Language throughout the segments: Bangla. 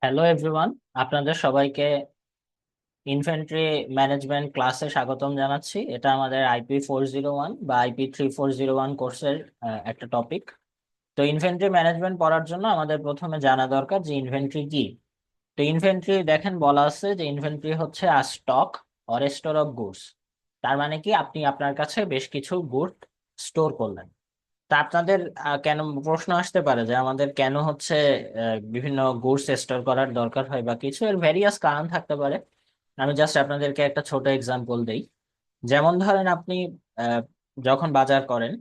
হ্যালো এভরিওয়ান, আপনাদের সবাইকে ইনফেন্ট্রি ম্যানেজমেন্ট ক্লাসে স্বাগতম জানাচ্ছি। এটা আমাদের IP 401 বা IP 3401 কোর্সের একটা টপিক। তো ইনফেন্ট্রি ম্যানেজমেন্ট পড়ার জন্য আমাদের প্রথমে জানা দরকার যে ইনভেন্টরি কি। তো ইনভেন্টরি দেখেন বলা আছে যে ইনভেন্টরি হচ্ছে a stock or store of goods. তার মানে কি আপনি আপনার কাছে বেশ কিছু গুড স্টোর করলেন। তা আপনাদের কেন প্রশ্ন আসতে পারে যে আমাদের কেন হচ্ছে বিভিন্ন গুডস স্টোর করার দরকার হয় বা কিছু এর ভেরিয়াস কারণ থাকতে পারে। আমি জাস্ট আপনাদেরকে একটা ছোট এক্সাম্পল দেই। যেমন ধরেন আপনি আহ, যখন বাজার করেন,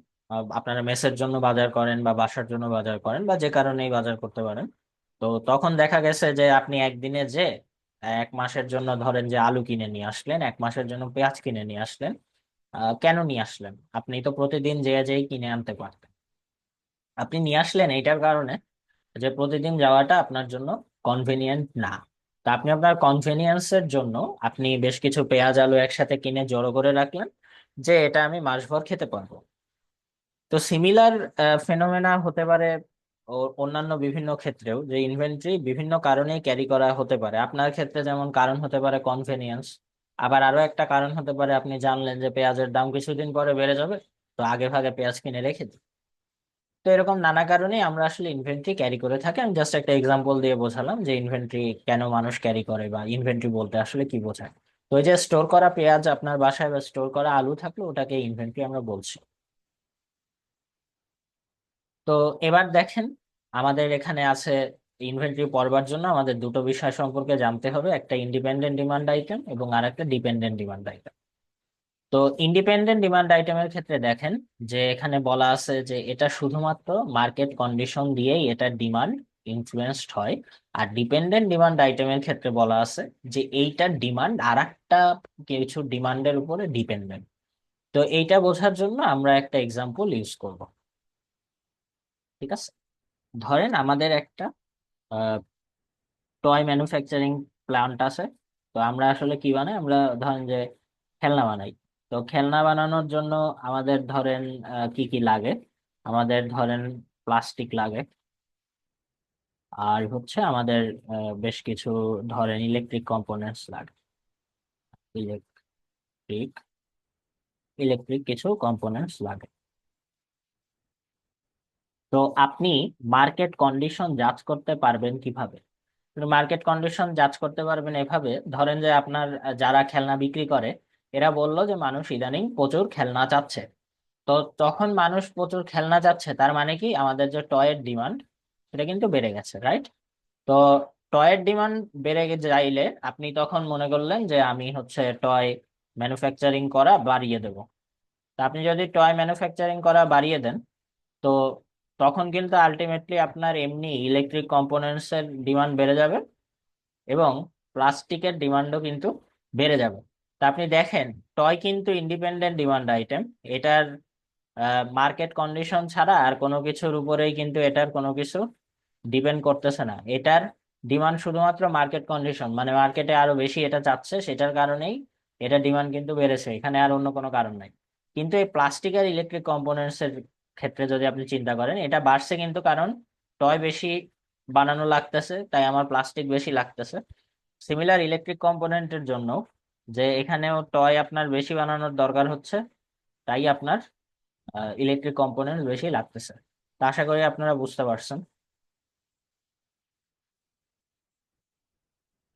আপনারা মেসের জন্য বাজার করেন বা বাসার জন্য বাজার করেন বা যে কারণেই বাজার করতে পারেন। তো তখন দেখা গেছে যে আপনি একদিনে যে 1 মাসের জন্য ধরেন যে আলু কিনে নিয়ে আসলেন, 1 মাসের জন্য পেঁয়াজ কিনে নিয়ে আসলেন। কেন নিয়ে আসলেন? আপনি তো প্রতিদিন যে যেই কিনে আনতে পারতেন। আপনি নিয়ে আসলেন এইটার কারণে যে প্রতিদিন যাওয়াটা আপনার জন্য কনভেনিয়েন্ট না। তা আপনি আপনার কনভেনিয়েন্সের জন্য আপনি বেশ কিছু পেঁয়াজ আলু একসাথে কিনে জড়ো করে রাখলেন যে এটা আমি মাসভর খেতে পারবো। তো সিমিলার ফেনোমেনা হতে পারে অন্যান্য বিভিন্ন ক্ষেত্রেও, যে ইনভেন্টরি বিভিন্ন কারণেই ক্যারি করা হতে পারে। আপনার ক্ষেত্রে যেমন কারণ হতে পারে কনভেনিয়েন্স, আবার আরো একটা কারণ হতে পারে আপনি জানলেন যে পেঁয়াজের দাম কিছুদিন পরে বেড়ে যাবে, তো আগে ভাগে পেঁয়াজ কিনে রেখে দিন। তো এরকম নানা কারণে আমরা আসলে ইনভেন্টরি ক্যারি করে থাকি। আমি জাস্ট একটা এক্সাম্পল দিয়ে বোঝালাম যে ইনভেন্টরি কেন মানুষ ক্যারি করে বা ইনভেন্টরি বলতে আসলে কি বোঝায়। তো ওই যে স্টোর করা পেঁয়াজ আপনার বাসায় বা স্টোর করা আলু থাকলে ওটাকে ইনভেন্টরি আমরা বলছি। তো এবার দেখেন, আমাদের এখানে আছে ইনভেন্টরি পড়বার জন্য আমাদের দুটো বিষয় সম্পর্কে জানতে হবে, একটা ইন্ডিপেন্ডেন্ট ডিমান্ড আইটেম এবং আর একটা ডিপেন্ডেন্ট ডিমান্ড আইটেম। তো ইন্ডিপেন্ডেন্ট ডিমান্ড আইটেমের ক্ষেত্রে দেখেন যে এখানে বলা আছে যে এটা শুধুমাত্র মার্কেট কন্ডিশন দিয়েই এটার ডিমান্ড ইনফ্লুয়েন্সড হয়। আর ডিপেন্ডেন্ট ডিমান্ড আইটেমের ক্ষেত্রে বলা আছে যে এইটার ডিমান্ড আর একটা কিছু ডিমান্ডের উপরে ডিপেন্ডেন্ট। তো এইটা বোঝার জন্য আমরা একটা এক্সাম্পল ইউজ করব। ঠিক আছে, ধরেন আমাদের একটা টয় ম্যানুফ্যাকচারিং প্লান্ট আছে। তো আমরা আসলে কি বানাই? আমরা ধরেন যে খেলনা বানাই। তো খেলনা বানানোর জন্য আমাদের ধরেন কি কি লাগে? আমাদের ধরেন প্লাস্টিক লাগে, আর হচ্ছে আমাদের বেশ কিছু ধরেন ইলেকট্রিক কম্পোনেন্টস লাগে। ইলেকট্রিক ইলেকট্রিক কিছু কম্পোনেন্টস লাগে। তো আপনি মার্কেট কন্ডিশন জাজ করতে পারবেন কিভাবে? মার্কেট কন্ডিশন জাজ করতে পারবেন এভাবে, ধরেন যে আপনার যারা খেলনা বিক্রি করে এরা বললো যে মানুষ ইদানিং প্রচুর খেলনা চাচ্ছে। তো তখন মানুষ প্রচুর খেলনা চাচ্ছে, তার মানে কি আমাদের যে টয়ের ডিমান্ড সেটা কিন্তু বেড়ে গেছে, রাইট? তো টয়ের ডিমান্ড বেড়ে যাইলে আপনি তখন মনে করলেন যে আমি হচ্ছে টয় ম্যানুফ্যাকচারিং করা বাড়িয়ে দেব। তা আপনি যদি টয় ম্যানুফ্যাকচারিং করা বাড়িয়ে দেন, তো তখন কিন্তু আলটিমেটলি আপনার এমনি ইলেকট্রিক কম্পোনেন্টস এর ডিমান্ড বেড়ে যাবে এবং প্লাস্টিকের ডিমান্ডও কিন্তু বেড়ে যাবে। তা আপনি দেখেন, টয় কিন্তু ইন্ডিপেন্ডেন্ট ডিমান্ড আইটেম। এটার মার্কেট কন্ডিশন ছাড়া আর কোনো কিছুর উপরেই কিন্তু এটার কোনো কিছু ডিপেন্ড করতেছে না। এটার ডিমান্ড শুধুমাত্র মার্কেট কন্ডিশন, মানে মার্কেটে আরো বেশি এটা চাচ্ছে সেটার কারণেই এটা ডিমান্ড কিন্তু বেড়েছে, এখানে আর অন্য কোনো কারণ নাই। কিন্তু এই প্লাস্টিক আর ইলেকট্রিক কম্পোনেন্টস এর ক্ষেত্রে যদি আপনি চিন্তা করেন, এটা বাড়ছে কিন্তু কারণ টয় বেশি বানানো লাগতেছে, তাই আমার প্লাস্টিক বেশি লাগতেছে। সিমিলার ইলেকট্রিক কম্পোনেন্টের জন্য, যে এখানেও টয় আপনার বেশি বানানোর দরকার হচ্ছে, তাই আপনার ইলেকট্রিক কম্পোনেন্ট বেশি লাগতেছে। তা আশা করি আপনারা বুঝতে পারছেন।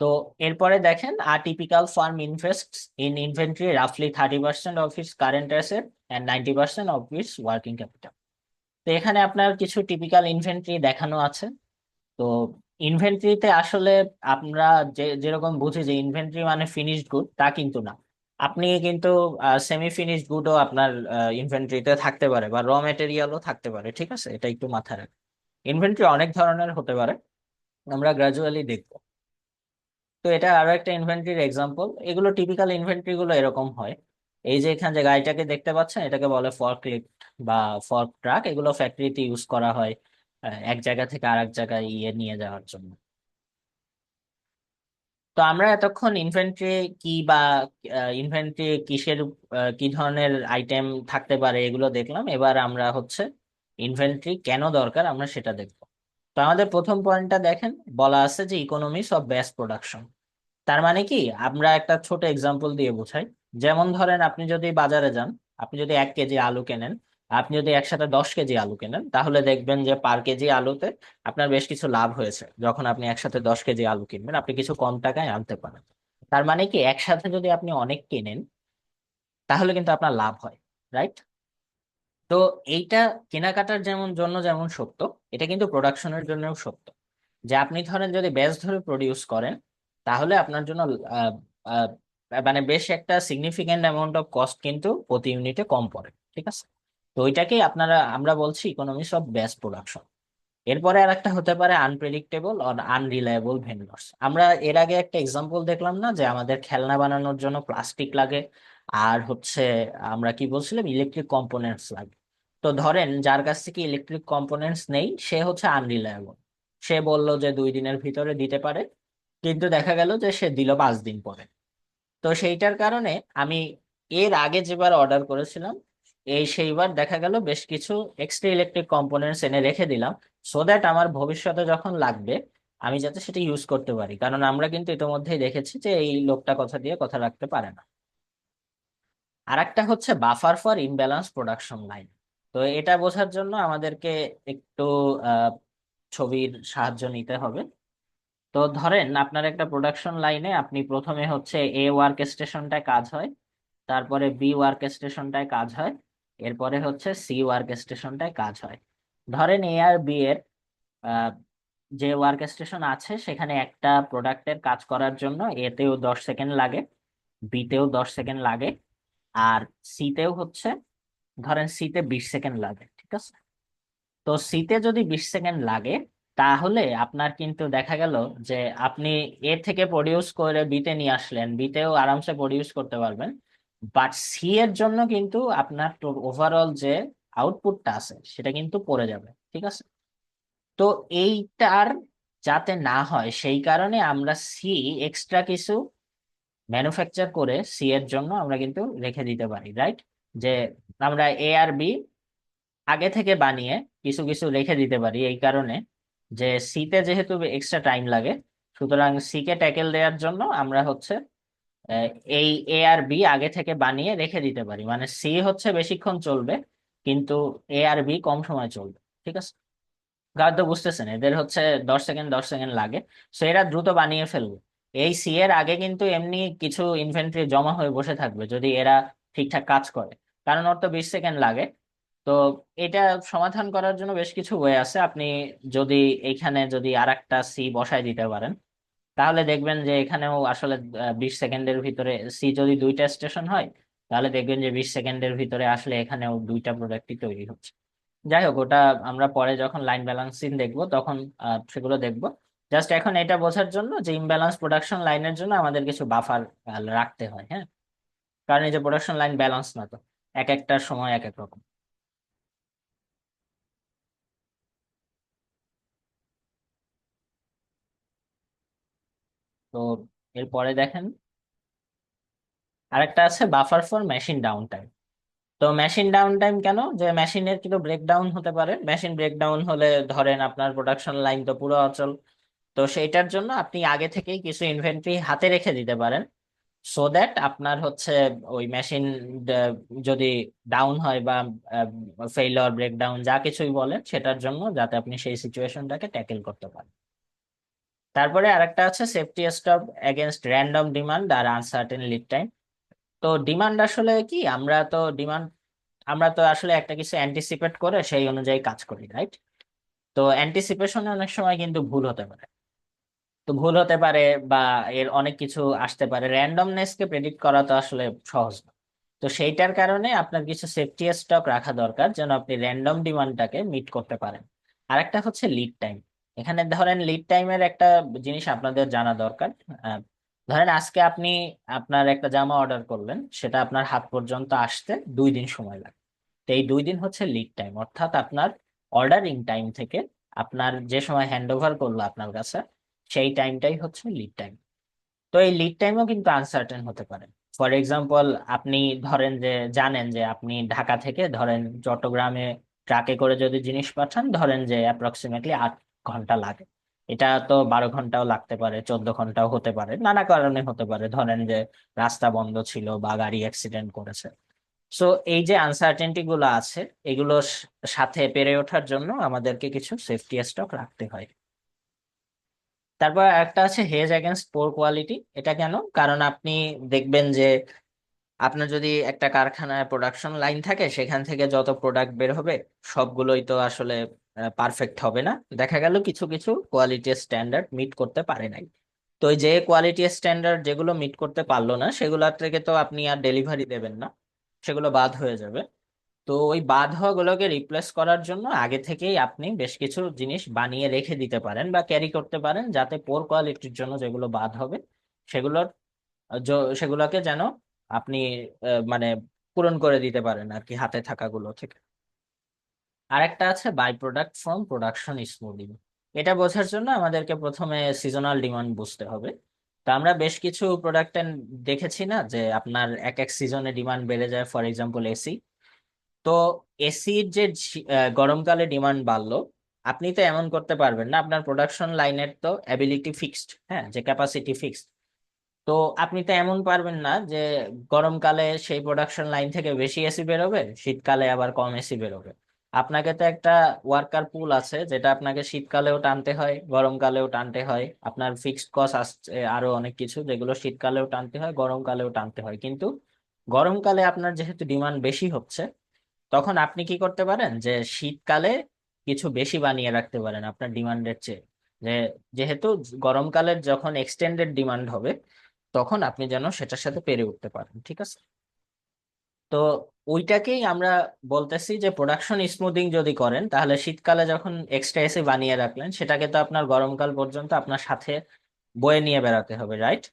তো এরপরে দেখেন, a typical firm invests in inventory রাফলি 30% of its current asset and 90% of its working capital. তো এখানে আপনার কিছু টিপিক্যাল ইনভেন্টরি দেখানো আছে। তো ইনভেন্টরিতে আসলে আমরা যে যেরকম বুঝি যে ইনভেন্টরি মানে ফিনিশড গুড, তা কিন্তু না। আপনি কিন্তু সেমি ফিনিশড গুডও আপনার ইনভেন্টরিতে থাকতে পারে বা র মেটেরিয়ালও থাকতে পারে। ঠিক আছে, এটা একটু মাথায় রাখবেন। ইনভেন্টরি অনেক ধরনের হতে পারে, আমরা গ্রাজুয়ালি দেখবো। তো এটা আরো একটা ইনভেন্টরির এক্সাম্পল। এগুলো টিপিক্যাল ইনভেন্টরি গুলো এরকম হয়। এই যে এখানে যে গাড়িটাকে দেখতে পাচ্ছেন এটাকে বলে ফর্ক লিফট বা ফর্ক ট্রাক। এগুলো ফ্যাক্টরিতে ইউজ করা হয় এক জায়গা থেকে আরেক জায়গায় নিয়ে যাওয়ার জন্য। তো আমরা এতক্ষণ ইনভেন্টরি কি বা ইনভেন্টরি কিসের কি ধরনের আইটেম থাকতে পারে এগুলো দেখলাম। এবার আমরা হচ্ছে ইনভেন্টরি কেন দরকার আমরা সেটা দেখবো। তো আমাদের প্রথম পয়েন্টটা দেখেন, বলা আছে যে ইকোনমিক্স অফ ব্যাচ প্রোডাকশন। তার মানে কি, আমরা একটা ছোট এক্সাম্পল দিয়ে বোঝাই। যেমন ধরেন আপনি যদি বাজারে যান, আপনি যদি 1 কেজি আলু কেনেন, আপনি যদি একসাথে 10 কেজি আলু কেনেন, তাহলে দেখবেন যে পার কেজি আলুতে আপনার বেশ কিছু লাভ হয়েছে। যখন আপনি একসাথে 10 কেজি আলু কিনবেন, আপনি কিছু কম টাকায় আনতে পারেন। তার মানে কি, একসাথে যদি আপনি অনেক কিনেন, তাহলে কিন্তু আপনার লাভ হয়, রাইট? তো এইটা কেনাকাটার যেমন জন্য যেমন সত্য, এটা কিন্তু প্রোডাকশনের জন্যও সত্য। যে আপনি ধরেন যদি ব্যাচ ধরে প্রডিউস করেন, তাহলে আপনার জন্য আহ, আহ, মানে বেশ একটা সিগনিফিকেন্ট অ্যামাউন্ট অফ কস্ট কিন্তু প্রতি ইউনিটে কম পড়ে, ঠিক আছে? তো ওইটাকেই আমরা বলছি ইকোনমিক্স অফ ব্যাচ প্রোডাকশন। এরপরে আর একটা হতে পারে আনপ্রেডিক্টেবল অর আনরিলায়েবল ভেন্ডরস। আমরা এর আগে একটা এক্সাম্পল দেখলাম না, যে আমাদের খেলনা বানানোর জন্য প্লাস্টিক লাগে, আর হচ্ছে আমরা কি বলছিলাম, ইলেকট্রিক কম্পোনেন্টস লাগে। তো ধরেন যার কাছ থেকে ইলেকট্রিক কম্পোনেন্টস নেই, সে হচ্ছে আনরিলায়েবল। সে বলল যে 2 দিনের ভিতরে দিতে পারে, কিন্তু দেখা গেল যে সে দিল 5 দিন পরে। তো সেইটার কারণে আমি এর আগে যেবার অর্ডার করেছিলাম, সেইবার দেখা গেল বেশ কিছু এক্সট্রা ইলেকট্রিক কম্পোনেন্টস এনে রেখে দিলাম, সো দ্যাট আমার ভবিষ্যতে যখন লাগবে আমি যাতে সেটা ইউজ করতে পারি। কারণ আমরা কিন্তু ইতিমধ্যেই দেখেছি যে এই লোকটা কথা দিয়ে কথা রাখতে পারে না। আর একটা হচ্ছে buffer for imbalance production line. তো এটা বোঝার জন্য আমাদেরকে একটু আহ ছবির সাহায্য নিতে হবে। তো ধরেন আপনার একটা প্রোডাকশন লাইনে আপনি প্রথমে হচ্ছে এ ওয়ার্ক স্টেশনটায় কাজ হয়, তারপরে বি ওয়ার্ক স্টেশনটায় কাজ হয়, এরপরে হচ্ছে সি ওয়ার্ক স্টেশনটায় কাজ হয়। ধরেন এ আর বি এর আহ, যে ওয়ার্ক স্টেশন আছে, সেখানে একটা প্রোডাক্টের কাজ করার জন্য এতেও 10 সেকেন্ড লাগে, বিতেও 10 সেকেন্ড লাগে, আর সিতেও হচ্ছে, ধরেন সিতে 20 সেকেন্ড লাগে, ঠিক আছে? তো সিতে যদি 20 সেকেন্ড লাগে, তাহলে আপনার কিন্তু দেখা গেল যে আপনি এ থেকে প্রডিউস করে বিতে নিয়ে আসলেন, বিতেও আরামসে প্রডিউস করতে পারবেন। বাট সি এর জন্য কিন্তু আপনার ওভারঅল যে আউটপুটটা আছে সেটা কিন্তু পড়ে যাবে, ঠিক আছে? তো এইটার যাতে না হয়, সেই কারণে আমরা সি এক্সট্রা কিছু ম্যানুফ্যাকচার করে সি এর জন্য আমরা কিন্তু রেখে দিতে পারি, রাইট? যে আমরা এ আর বি আগে থেকে বানিয়ে কিছু কিছু রেখে দিতে পারি, এই কারণে যে সিতে যেহেতু এক্সট্রা টাইম লাগে, সুতরাং সি কে ট্যাকেল দেওয়ার জন্য আমরা হচ্ছে আহ, এই এ আর বি আগে থেকে বানিয়ে রেখে দিতে পারি। মানে সি হচ্ছে বেশিক্ষণ চলবে, কিন্তু এ আর বি কম সময় চলবে, ঠিক আছে? তো বুঝতেছেন, এদের হচ্ছে 10 সেকেন্ড 10 সেকেন্ড লাগে, সো এরা দ্রুত বানিয়ে ফেলবে। এই সি এর আগে কিন্তু এমনি কিছু ইনভেন্টরি জমা হয়ে বসে থাকবে যদি এরা ঠিকঠাক কাজ করে, কারণ ওর তো 20 সেকেন্ড লাগে। তো এটা সমাধান করার জন্য বেশ কিছু ওয়ে আছে। আপনি যদি এইখানে যদি আর একটা সি বসায় দিতে পারেন, তাহলে দেখবেন যে এখানেও আসলে 20 সেকেন্ডের ভিতরে, সি যদি 2টা স্টেশন হয়, তাহলে দেখবেন যে 20 সেকেন্ডের ভিতরে আসলে এখানেও 2টা প্রোডাক্টই তৈরি হচ্ছে। যাই হোক, ওটা আমরা পরে যখন লাইন ব্যালান্সিং দেখবো তখন সেগুলো দেখবো। জাস্ট এখন এটা বোঝার জন্য যে ইমব্যালেন্স প্রোডাকশন লাইনের জন্য আমাদের কিছু বাফার রাখতে হয়, হ্যাঁ। কারণ এই যে প্রোডাকশন লাইন ব্যালেন্স না তো, এক একটার সময় এক এক রকম। তো এরপরে দেখেন, আরেকটা আছে buffer for machine down time. তো মেশিন ডাউন টাইম কেন, যে মেশিনের কিন্তু ব্রেকডাউন হতে পারে। মেশিন ব্রেকডাউন হলে ধরেন আপনার প্রোডাকশন লাইন তো পুরো অচল। তো সেইটার জন্য আপনি আগে থেকেই কিছু ইনভেন্টরি হাতে রেখে দিতে পারেন, সো দ্যাট আপনার হচ্ছে ওই মেশিন যদি ডাউন হয় বা ফেইলিওর ব্রেকডাউন যা কিছুই বলেন, সেটার জন্য যাতে আপনি সেই সিচুয়েশনটাকে ট্যাকেল করতে পারেন। তারপরে আরেকটা আছে safety stop against random demand আর আনসার্টেন লিড টাইম। তো ডিমান্ড আসলে কি, আমরা তো আসলে একটা কিছু অ্যান্টিসিপেট করে সেই অনুযায়ী কাজ করি, রাইট? তো অ্যান্টিসিপেশনে অনেক সময় কিন্তু ভুল হতে পারে। তো ভুল হতে পারে বা এর অনেক কিছু আসতে পারে, র্যান্ডমনেস কে প্রেডিক্ট করা তো আসলে সহজ না। তো সেইটার কারণে আপনার কিছু সেফটি স্টক রাখা দরকার, যেন আপনি র্যান্ডম ডিমান্ডটাকে মিট করতে পারেন। আরেকটা হচ্ছে লিড টাইম। এখানে ধরেন লিড টাইমের একটা জিনিস আপনাদের জানা দরকার। আহ, ধরেন আজকে আপনি আপনার একটা জামা অর্ডার করলেন, সেটা আপনার হাত পর্যন্ত আসতে 2 দিন সময় লাগে। তো এই 2 দিন হচ্ছে লিড টাইম, অর্থাৎ আপনার অর্ডারিং টাইম থেকে আপনার যে সময় হ্যান্ড ওভার করলো আপনার কাছে, সেই টাইমটাই হচ্ছে লিড টাইম। তো এই লিড টাইমও কিন্তু আনসার্টেন হতে পারে। ফর এক্সাম্পল, আপনি ধরেন যে জানেন যে আপনি ঢাকা থেকে ধরেন চট্টগ্রামে ট্রাকে করে যদি জিনিস পাঠান, ধরেন যে অ্যাপ্রক্সিমেটলি ঘন্টা লাগে। এটা তো 12 ঘন্টাও লাগতে পারে, 14 ঘন্টাও হতে পারে, নানা কারণে হতে পারে, ধরেন যে রাস্তা বন্ধ ছিল বা গাড়ি অ্যাক্সিডেন্ট করেছে। সো এই যে আনসার্টেনটি গুলো আছে, এগুলোর সাথে পেরে ওঠার জন্য আমাদেরকে কিছু সেফটি স্টক রাখতে হয়। তারপর একটা আছে হেজ এগেনস্ট পোর কোয়ালিটি। এটা কেন? কারণ আপনি দেখবেন যে আপনার যদি একটা কারখানায় প্রোডাকশন লাইন থাকে, সেখান থেকে যত প্রোডাক্ট বের হবে সবগুলোই তো আসলে পারফেক্ট হবে না। দেখা গেল কিছু কিছু কোয়ালিটি স্ট্যান্ডার্ড মিট করতে পারে নাই। তো ওই যে কোয়ালিটি স্ট্যান্ডার্ড যেগুলো মিট করতে পারলো না, সেগুলো থেকে তো আপনি আর ডেলিভারি দেবেন না, সেগুলো বাদ হয়ে যাবে। তো ওই বাদ হওয়া গুলোকে রিপ্লেস করার জন্য আগে থেকেই আপনি বেশ কিছু জিনিস বানিয়ে রেখে দিতে পারেন বা ক্যারি করতে পারেন, যাতে পোর কোয়ালিটির জন্য যেগুলো বাদ হবে সেগুলোর সেগুলোকে যেন আপনি মানে পূরণ করে দিতে পারেন আর কি, হাতে থাকাগুলো থেকে। আরেকটা আছে by product from production smoothing. এটা বোঝার জন্য আমাদেরকে প্রথমে সিজনাল ডিমান্ড বুঝতে হবে। তো আমরা বেশ কিছু প্রোডাক্ট দেখেছি না, যে আপনার এক এক সিজনে ডিমান্ড বেড়ে যায়, ফর এক্সাম্পল এসি। তো এসির যে গরমকালে ডিমান্ড বাড়লো, আপনি তো এমন করতে পারবেন না, আপনার প্রোডাকশন লাইনের তো অ্যাবিলিটি ফিক্সড, হ্যাঁ, যে ক্যাপাসিটি ফিক্সড। তো আপনি তো এমন পারবেন না যে গরমকালে সেই প্রোডাকশন লাইন থেকে বেশি এসি বেরোবে, শীতকালে আবার কম এসি বেরোবে। আপনাকে তো একটা ওয়ার্কার পুল আছে, যেটা আপনাকে শীতকালেও টানতে হয়, গরমকালেও টানতে হয়। আপনার ফিক্সড কস্ট আসছে আরো অনেক কিছু, যেগুলো শীতকালেও টানতে হয়, গরমকালেও টানতে হয়। কিন্তু গরমকালে আপনার যেহেতু ডিমান্ড বেশি হচ্ছে, তখন আপনি কি করতে পারেন যে শীতকালে কিছু বেশি বানিয়ে রাখতে পারেন আপনার ডিমান্ডের চেয়ে। যে যেহেতু গরমকালের যখন এক্সটেন্ডেড ডিমান্ড হবে, তখন আপনি যেন সেটার সাথে পেরে উঠতে পারেন, ঠিক আছে? তো ওইটাকেই আমরা বলতেছি যে প্রোডাকশন স্মুথিং যদি করেন, তাহলে শীতকালে যখন এক্সট্রা এসি বানিয়ে রাখলেন, সেটাকে তো আপনার গরমকাল পর্যন্ত আপনার সাথে বয়ে নিয়ে বেড়াতে হবে, রাইট?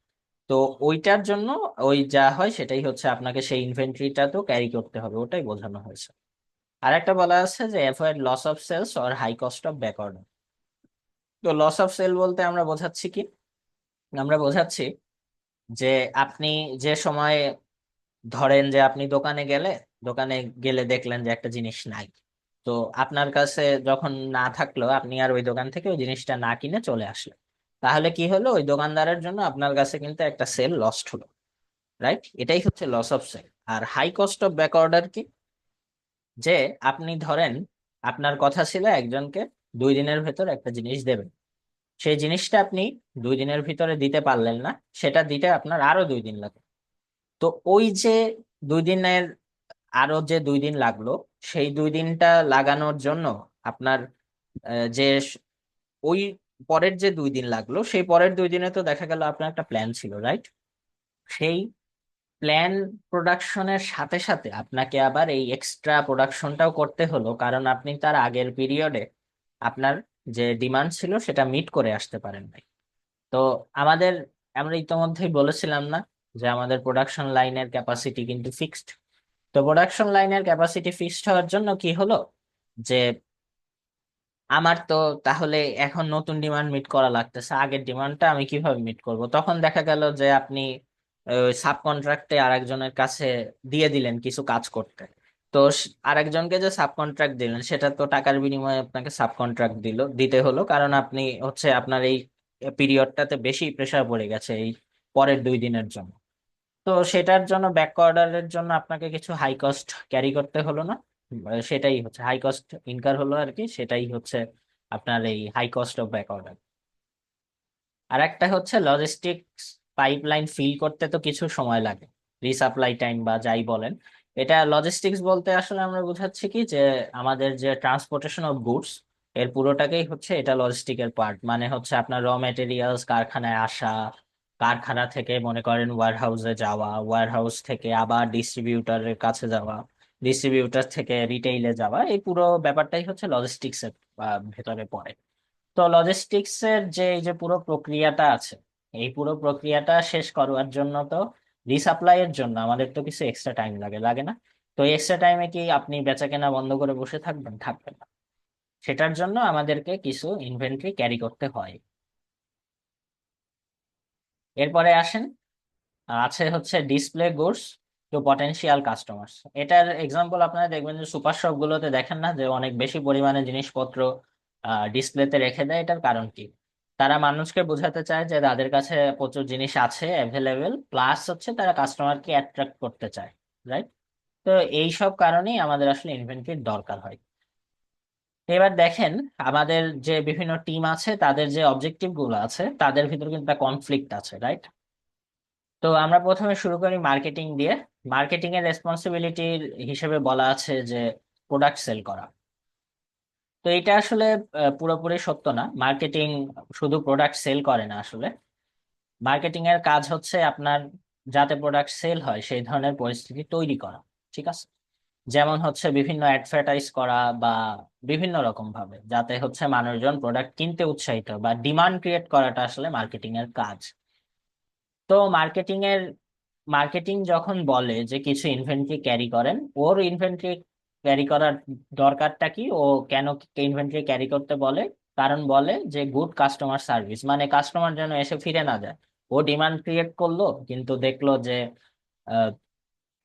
তো ওইটার জন্য ওই যা হয় সেটাই হচ্ছে, আপনাকে সেই ইনভেন্টরিটা তো ক্যারি করতে হবে, ওটাই বোঝানো হয়েছে। আর একটা বলা আছে যে avoid loss of sales or high cost of back order. তো লস অফ সেল বলতে আমরা বোঝাচ্ছি কি? আমরা বোঝাচ্ছি যে আপনি যে সময়, ধরেন যে আপনি দোকানে গেলে দেখলেন যে একটা জিনিস নাই। তো আপনার কাছে যখন না থাকলো, আপনি আর ওই দোকান থেকে ওই জিনিসটা না কিনে চলে আসলেন। তাহলে কি হলো? ওই দোকানদারের জন্য আপনার কাছে কিন্তু একটা সেল লস্ট হলো, রাইট? এটাই হচ্ছে লস অফ সেল। আর high cost of back order কি? যে আপনি ধরেন আপনার কথা ছিল একজনকে 2 দিনের ভেতর একটা জিনিস দেবেন, সেই জিনিসটা আপনি 2 দিনের ভিতরে দিতে পারলেন না, সেটা দিতে আপনার আরো 2 দিন লাগবে। তো ওই যে 2 দিনের, আরো যে 2 দিন লাগলো, সেই 2 দিনটা লাগানোর জন্য আপনার যে ওই পরের যে 2 দিন লাগলো, সেই পরের 2 দিনে তো দেখা গেল আপনার একটা প্ল্যান ছিল, রাইট? সেই প্ল্যান প্রোডাকশনের সাথে সাথে আপনাকে আবার এই এক্সট্রা প্রোডাকশনটাও করতে হলো, কারণ আপনি তার আগের পিরিয়ডে আপনার যে ডিমান্ড ছিল সেটা মিট করে আসতে পারেন নাই। তো আমাদের, আমরা ইতোমধ্যেই বলেছিলাম না যে আমাদের প্রোডাকশন লাইনের ক্যাপাসিটি কিন্তু ফিক্সড। তো প্রোডাকশন লাইনের ক্যাপাসিটি ফিক্সড হওয়ার জন্য কি হলো, যে আমার তো তাহলে এখন নতুন ডিমান্ড মিট করা লাগতেছে, আগের ডিমান্ডটা আমি কিভাবে মিট করব? তখন দেখা গেল যে আপনি সাব কন্ট্রাক্টে আরেকজনের কাছে দিয়ে দিলেন কিছু কাজ করতে। তো আরেকজনকে যে সাব কন্ট্রাক্ট দিলেন, সেটা তো টাকার বিনিময়ে আপনাকে সাব কন্ট্রাক্ট দিতে হলো, কারণ আপনি হচ্ছে আপনার এই পিরিয়ডটাতে বেশি প্রেসার পড়ে গেছে এই পরের 2 দিনের জন্য। তো সেটার জন্য ব্যাক অর্ডারের জন্য আপনাকে কিছু হাই কস্ট ক্যারি করতে হলো না? সেটাই হচ্ছে হাই কস্ট ইনকার হলো আর কি, সেটাই হচ্ছে আপনার এই high cost of back order. আর একটা হচ্ছে লজিস্টিক্স পাইপলাইন ফিল করতে তো কিছু সময় লাগে, রিসাপ্লাই টাইম বা যাই বলেন। এটা লজিস্টিক্স বলতে আসলে আমরা বোঝাচ্ছি কি, যে আমাদের যে ট্রান্সপোর্টেশন অফ গুডস, এর পুরোটাকেই হচ্ছে এটা লজিস্টিকের পার্ট। মানে হচ্ছে আপনার র মেটেরিয়ালস কারখানায় আসা, কারখানা থেকে মনে করেন ওয়্যার হাউসে যাওয়া, ওয়্যার হাউস থেকে আবার ডিস্ট্রিবিউটরের কাছে যাওয়া, ডিস্ট্রিবিউটর থেকে রিটেইলে যাওয়া, এই পুরো ব্যাপারটাই হচ্ছে লজিস্টিক্স এর ভেতরে পড়ে। তো লজিস্টিক্স এর যে এই যে পুরো প্রক্রিয়াটা আছে, এই পুরো প্রক্রিয়াটা শেষ করার জন্য তো, রিসাপ্লাই এর জন্য আমাদের তো কিছু এক্সট্রা টাইম লাগে, লাগে না? তো এক্সট্রা টাইমে কি আপনি বেচাকেনা বন্ধ করে বসে থাকবেন? থাকবেন না। সেটার জন্য আমাদেরকে কিছু ইনভেন্টরি ক্যারি করতে হয়। এরপরে আসেন, আছে হচ্ছে display goods to potential customers. এটার এক্সাম্পল আপনারা দেখবেন যে সুপার শপ গুলোতে দেখেন না, যে অনেক বেশি পরিমাণে জিনিসপত্র ডিসপ্লেতে রেখে দেয়, এটার কারণ কি? তারা মানুষকে বোঝাতে চায় যে তাদের কাছে প্রচুর জিনিস আছে অ্যাভেলেবেল, প্লাস হচ্ছে তারা কাস্টমারকে অ্যাট্রাক্ট করতে চায়, রাইট? তো এই সব কারণেই আমাদের আসলে ইনভেন্টরির দরকার হয়। এবার দেখেন, আমাদের যে বিভিন্ন টিম আছে তাদের যে অবজেক্টিভ গুলো আছে তাদের ভিতর কিন্তু একটা কনফ্লিক্ট আছে, রাইট? তো আমরা প্রথমে শুরু করি মার্কেটিং দিয়ে। মার্কেটিং এর রেসপন্সিবিলিটির হিসেবে বলা আছে যে প্রোডাক্ট সেল করা। তো এটা আসলে পুরোপুরি সত্য না। মার্কেটিং শুধু প্রোডাক্ট সেল করে না আসলে। মার্কেটিং এর কাজ হচ্ছে আপনার যাতে প্রোডাক্ট সেল হয় সেই ধরনের পরিস্থিতি তৈরি করা, ঠিক আছে? যেমন হচ্ছে বিভিন্ন অ্যাডভার্টাইজ করা বা বিভিন্ন রকম ভাবে যাতে হচ্ছে মানুষজন প্রোডাক্ট কিনতে উৎসাহিত বা ডিমান্ড ক্রিয়েট করাটা আসলে মার্কেটিং এর কাজ। তো মার্কেটিং যখন বলে যে কিছু ইনভেন্টরি ক্যারি করেন, ওর ইনভেন্টরি ক্যারি করার দরকারটা কি, ও কেন ইনভেন্টরি ক্যারি করতে বলে? কারণ বলে যে গুড কাস্টমার সার্ভিস, মানে কাস্টমার যেন এসে ফিরে না যায়। ও ডিমান্ড ক্রিয়েট করলো কিন্তু দেখলো যে আহ,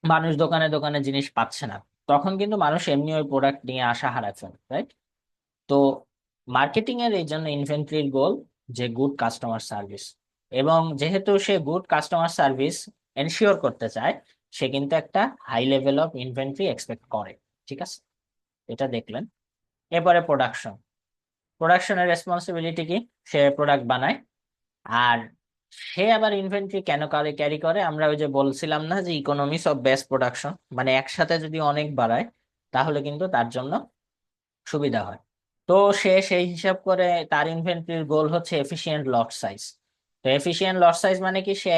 মানুষ দোকানে দোকানে জিনিস পাচ্ছে না, তখন কিন্তু মানুষ এমনি ওই প্রোডাক্ট নিয়ে আসা হারাচ্ছে, রাইট? তো মার্কেটিং এর এই জন্য ইনভেন্টরির গোল যে গুড কাস্টমার সার্ভিস। এবং যেহেতু সে গুড কাস্টমার সার্ভিস এনশিওর করতে চায়, সে কিন্তু একটা high level of inventory expect করে, ঠিক আছে? এটা দেখলেন। এরপরে প্রোডাকশনের রেসপন্সিবিলিটি কি? সে প্রোডাক্ট বানায়। আর সে আবার ইনভেন্টরি কেন ক্যারি করে? আমরা ওই যে বলছিলাম না যে ইকোনমিস অফ বেস্ট প্রোডাকশন, মানে একসাথে যদি অনেক বাড়ায় তাহলে কিন্তু তার জন্য সুবিধা হয়। তো সে সেই হিসাব করে তার ইনভেন্টরির গোল হচ্ছে এফিশিয়েন্ট লট সাইজ। তো এফিশিয়েন্ট লট সাইজ মানে কি? সে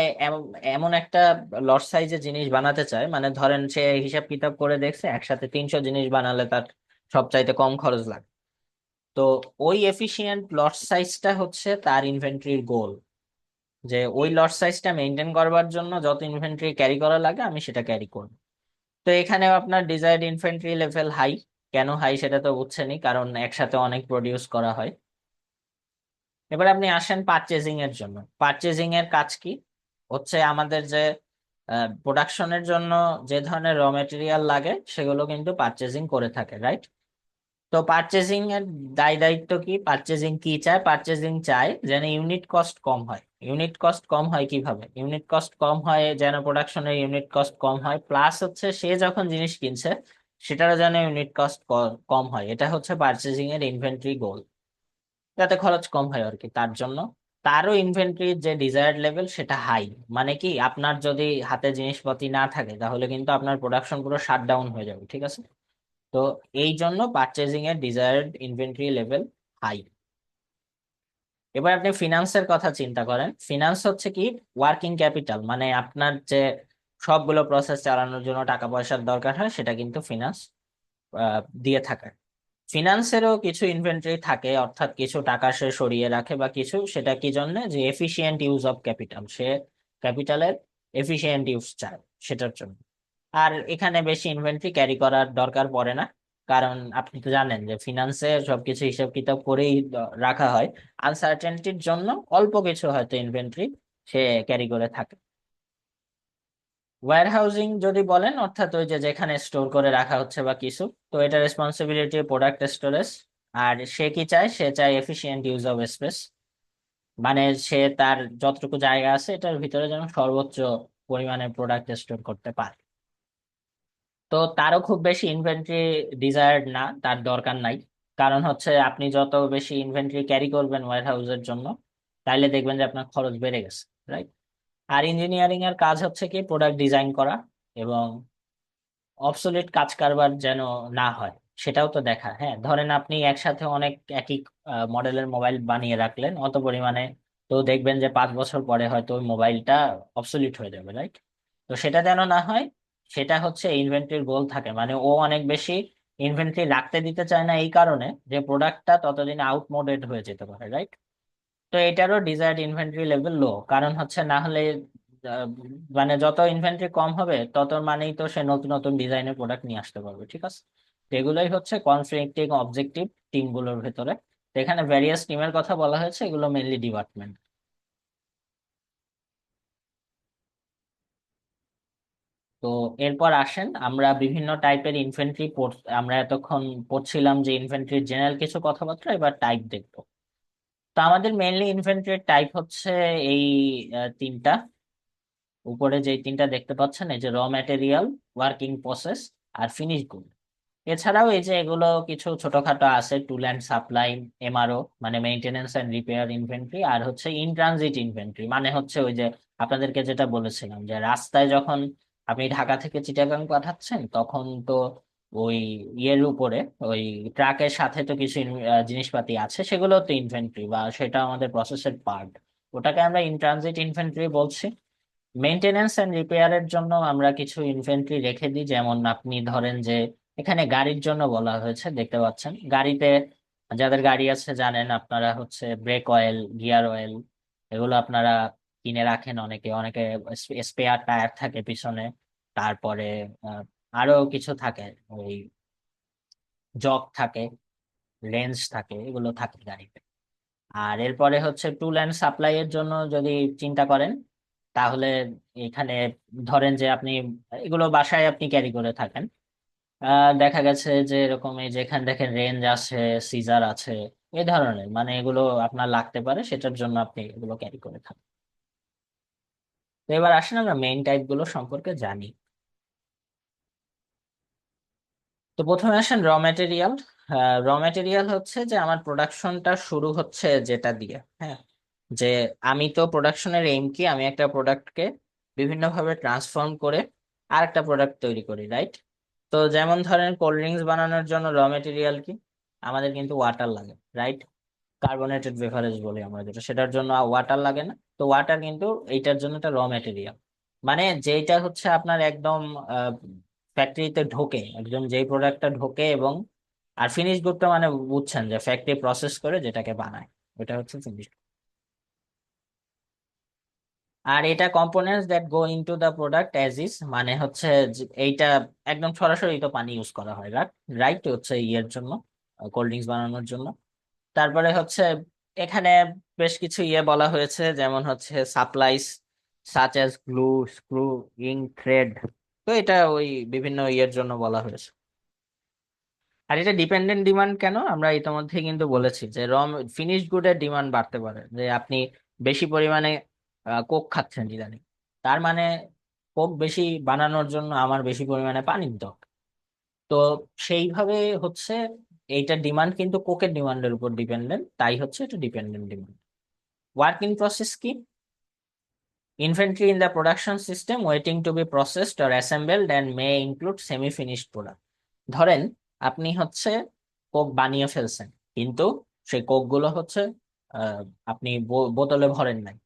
এমন একটা লট সাইজে জিনিস বানাতে চায়, মানে ধরেন সে হিসাব কিতাব করে দেখছে একসাথে 300 জিনিস বানালে তার সবচাইতে কম খরচ লাগে। তো ওই এফিশিয়েন্ট লট সাইজটা হচ্ছে তার ইনভেন্টরির গোল, যে ওই লট সাইজটা মেনটেন করবার জন্য যত ইনভেন্টরি ক্যারি করা লাগে আমি সেটা ক্যারি করব। তো এখানেও আপনার ডিজায়ার্ড ইনভেন্টরি লেভেল হাই। কেন হাই সেটা তো বুঝছেনই, কারণ একসাথে অনেক প্রডিউস করা হয়। এবার আপনি আসেন পারচেজিং এর জন্য। পারচেজিং এর কাজ কি? হচ্ছে আমাদের যে প্রোডাকশনের জন্য যে ধরনের র মেটেরিয়াল লাগে সেগুলো কিন্তু পারচেজিং করে থাকে, রাইট? তো পারচেজিং এর দায়িত্ব কি? পারচেজিং কি চায়? পারচেজিং চায় যেন ইউনিট কস্ট কম হয়। ইউনিট কস্ট কম হয় কিভাবে? ইউনিট কস্ট কম হয় যেন প্রোডাকশনের ইউনিট কস্ট কম হয়, প্লাস হচ্ছে সে যখন জিনিস কিনছে সেটারও যেন ইউনিট কস্ট কম হয়। এটা হচ্ছে পারচেজিং এর ইনভেন্টরি গোল, যাতে খরচ কম হয় আর কি। তার জন্য তারও ইনভেন্টরির যে ডিজায়ার্ড লেভেল সেটা হাই। মানে কি, আপনার যদি হাতে জিনিসপাতি না থাকে তাহলে কিন্তু আপনার প্রোডাকশন পুরো শাট ডাউন হয়ে যাবে, ঠিক আছে? তো এই জন্য পারচেজিং এর ডিজায়ার্ড ইনভেন্টরি লেভেল হাই। এবার আপনি ফিনান্সের কথা চিন্তা করেন। ফিনান্স হচ্ছে কি? ওয়ার্কিং ক্যাপিটাল, মানে আপনার যে সবগুলো প্রসেস চালানোর জন্য টাকা পয়সার দরকার হয় সেটা কিন্তু ফিনান্স দিয়ে থাকে। ফিনান্সেরও কিছু ইনভেন্টরি থাকে, অর্থাৎ কিছু টাকা সে সরিয়ে রাখে বা কিছু, সেটা কি জন্য? যে এফিশিয়েন্ট ইউজ অফ ক্যাপিটাল, সে ক্যাপিটালের এফিশিয়েন্ট ইউজ চায় সেটার জন্য। আর এখানে বেশি ইনভেন্টরি ক্যারি করার দরকার পড়ে না, কারণ আপনি তো জানেন যে ফিনান্সে সবকিছু হিসাব কিতাব করেই রাখা হয়। আনসার্টেনটির জন্য অল্প কিছু হয়তো ইনভেন্টরি সে ক্যারি করে থাকে। ওয়্যার হাউজিং যদি বলেন, অর্থাৎ ওই যে যেখানে স্টোর করে রাখা হচ্ছে বা কিছু, তো এটা রেসপন্সিবিলিটি প্রোডাক্ট স্টোরেজ। আর সে কি চায়? সে চায় এফিশিয়েন্ট ইউজ অফ স্পেস, মানে সে তার যতটুকু জায়গা আছে এটার ভিতরে যেন সর্বোচ্চ পরিমাণে প্রোডাক্ট স্টোর করতে পারে। তো তারও খুব বেশি ইনভেন্টরি ডিজায়ার্ড না, তার দরকার নাই। কারণ হচ্ছে আপনি যত বেশি ইনভেন্টরি ক্যারি করবেন ওয়্যার হাউসের জন্য, তাইলে দেখবেন যে আপনার খরচ বেড়ে গেছে, রাইট? আর ইঞ্জিনিয়ারিং এর কাজ হচ্ছে কি? প্রোডাক্ট ডিজাইন করা এবং অবসোলিট কাজ কারবার যেন না হয় সেটাও তো দেখা। হ্যাঁ, ধরেন আপনি একসাথে অনেক একই মডেলের মোবাইল বানিয়ে রাখলেন অত পরিমাণে, তো দেখবেন যে 5 বছর পরে হয়তো ওই মোবাইলটা অবসোলিট হয়ে যাবে, রাইট? তো সেটা যেন না হয়, সেটা হচ্ছে ইনভেন্টরির গোল থাকে। মানে ও অনেক বেশি ইনভেন্টরি রাখতে দিতে চায় না এই কারণে যে প্রোডাক্টটা ততদিন আউটমোডেড হয়ে যেতে পারে, রাইট? তো এটারও ডিজায়ার্ড ইনভেন্টরি লেভেল লো, কারণ হচ্ছে না হলে আহ, মানে যত ইনভেন্টরি কম হবে তত মানেই তো সে নতুন নতুন ডিজাইনের প্রোডাক্ট নিয়ে আসতে পারবে, ঠিক আছে? তো এগুলোই হচ্ছে কনফ্লিক্টিং অবজেক্টিভ টিমগুলোর ভেতরে। তো এখানে ভ্যারিয়াস টিমের কথা বলা হয়েছে, এগুলো মেইনলি ডিপার্টমেন্ট। তো এরপর আসেন আমরা বিভিন্ন টাইপের ইনফেন্ট্রি আমরা এতক্ষণ পড়ছিলাম যে ইনফেন্ট্রির জেনারেল কিছু কথাবার্তা, এবার টাইপ দেখবো। তো আমাদের মেইনলি ইনভেন্টরির টাইপ হচ্ছে এই তিনটা। উপরে যে তিনটা দেখতে পাচ্ছেন, এই যে র ম্যাটেরিয়াল, ওয়ার্কিং প্রসেস, আর ফিনিশ গুড। এছাড়াও এই যে এগুলো কিছু ছোটখাটো আছে, টুল অ্যান্ড সাপ্লাই, এমআরও মানে মেইনটেনেন্স অ্যান্ড রিপেয়ার ইনভেন্টরি, আর হচ্ছে ইন ট্রানজিট ইনভেন্টরি মানে হচ্ছে ওই যে আপনাদেরকে যেটা বলেছিলাম যে রাস্তায় যখন আপনি ঢাকা থেকে চিটাগাং পাঠাচ্ছেন তখন তো ওই ইয়ের উপরে ওই ট্রাকের সাথে তো কিছু জিনিসপাতি আছে, সেগুলো তো ইনভেন্টরি বা সেটা আমাদের প্রসেসের পার্ট, ওটাকে আমরা ইন ট্রানজিট ইনভেন্টরি বলছি। মেনটেনেন্স এন্ড রিপেয়ারের জন্য আমরা কিছু ইনভেন্টরি রেখে দিই, যেমন আপনি ধরেন যে এখানে গাড়ির জন্য বলা হয়েছে, দেখতে পাচ্ছেন গাড়িতে, যাদের গাড়ি আছে জানেন আপনারা হচ্ছে ব্রেক অয়েল, গিয়ার অয়েল, এগুলো আপনারা কিনে রাখেন, অনেকে অনেকে স্পেয়ার টায়ার থাকে পিছনে, তারপরে আহ, আরো কিছু থাকে, ওই জক থাকে, লেন্স থাকে, এগুলো থাকে গাড়িতে। আর এরপরে হচ্ছে টুল অ্যান্ড সাপ্লাই এর জন্য যদি চিন্তা করেন, তাহলে এখানে ধরেন যে আপনি এগুলো বাসায় আপনি ক্যারি করে থাকেন, দেখা গেছে যে এরকম এই যেখানে দেখেন রেঞ্জ আছে, সিজার আছে, এই ধরনের মানে এগুলো আপনার লাগতে পারে, সেটার জন্য আপনি এগুলো ক্যারি করে থাকেন। তো এবার আসেন আমরা মেইন টাইপ গুলো সম্পর্কে জানি। তো প্রথমে আসেন র ম্যাটেরিয়াল। র ম্যাটেরিয়াল হচ্ছে যে আমার প্রোডাকশনটা শুরু হচ্ছে যেটা দিয়ে, হ্যাঁ, যে আমি তো প্রোডাকশনের এইম কি, আমি একটা প্রোডাক্টকে বিভিন্নভাবে ট্রান্সফর্ম করে আর একটা প্রোডাক্ট তৈরি করি, রাইট? তো যেমন ধরেন কোল্ড ড্রিঙ্কস বানানোর জন্য র মেটেরিয়াল কি, আমাদের কিন্তু ওয়াটার লাগে, রাইট? কার্বনেটেড বেভারেজ বলি আমরা যেটা, সেটার জন্য ওয়াটার লাগে না? তো ওয়াটার কিন্তু এইটার জন্য একটা র মেটেরিয়াল, মানে যেটা হচ্ছে আপনার একদম ফ্যাক্টরিতে ঢোকে, একদম যেই প্রোডাক্টটা ঢোকে, এবং আর ফিনিশ গুডটা মানে বুঝছেন যে ফ্যাক্টরি প্রসেস করে যেটাকে বানায়, ওটা হচ্ছে ফিনিশ। আর এটা components that go into the product as is, মানে হচ্ছে এইটা একদম সরাসরি তো পানি ইউজ করা হয়, রাইট হচ্ছে ইয়ের জন্য, কোল্ড ড্রিঙ্কস বানানোর জন্য। তারপরে হচ্ছে এখানে বেশ কিছু ইয়ে বলা হয়েছে, যেমন হচ্ছে supplies such as glue, screw, ink, thread. তো এটা ওই বিভিন্ন ইয়ের জন্য বলা হয়েছে। আর এটা ডিপেন্ডেন্ট ডিমান্ড কেন, আমরা ইতিমধ্যে কিন্তু বলেছি যে ফিনিশ গুডের ডিমান্ড বাড়তে পারে, যে আপনি বেশি পরিমাণে কোক খাচ্ছেন ইদানিং, তার মানে কোক বেশি বানানোর জন্য আমার বেশি পরিমাণে পানির দরকার। তো সেইভাবে হচ্ছে এইটার ডিমান্ড কিন্তু কোকের ডিমান্ডের উপর ডিপেন্ডেন্ট, তাই হচ্ছে এটা dependent demand. Work in process কি? Inventory in the production system waiting to be processed or assembled and may include semi finished product. ধরেন আপনি হচ্ছে কোক বানিয়ে ফেলছেন, কিন্তু সেই কোক গুলো হচ্ছে আহ, আপনি বোতলে ভরেন নাই।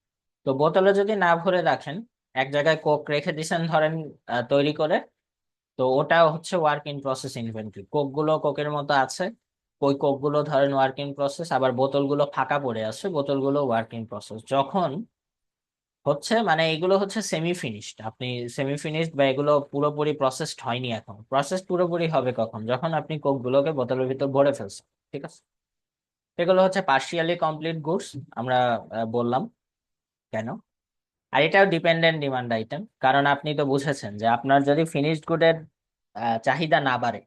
তো বোতলে যদি না ভরে রাখেন, এক জায়গায় কোক রেখে দিছেন ধরেন তৈরি করে, তো ওটা হচ্ছে work in process inventory. Coke গুলো কোকের মতো আছে, ওই কোক গুলো ধরেন ওয়ার্ক ইন প্রসেস, আবার বোতলগুলো ফাঁকা পড়ে আছে, বোতলগুলো ওয়ার্ক ইন প্রসেস। যখন হচ্ছে মানে এগুলো হচ্ছে সেমি ফিনিশড, আপনি সেমি ফিনিশড বা এগুলো পুরোপুরি প্রসেসড হয়নি, এখন প্রসেস পুরোপুরি হবে কখন, যখন আপনি কোক গুলোকে বোতলের ভিতর ভরে ফেলছেন, ঠিক আছে? এগুলো হচ্ছে পার্শিয়ালি কমপ্লিট গুডস, আমরা বললাম কেন। আর এটাও ডিপেন্ডেন্ট ডিমান্ড আইটেম, কারণ আপনি তো বুঝেছেন যে আপনার যদি ফিনিশড গুডের চাহিদা না বাড়ে,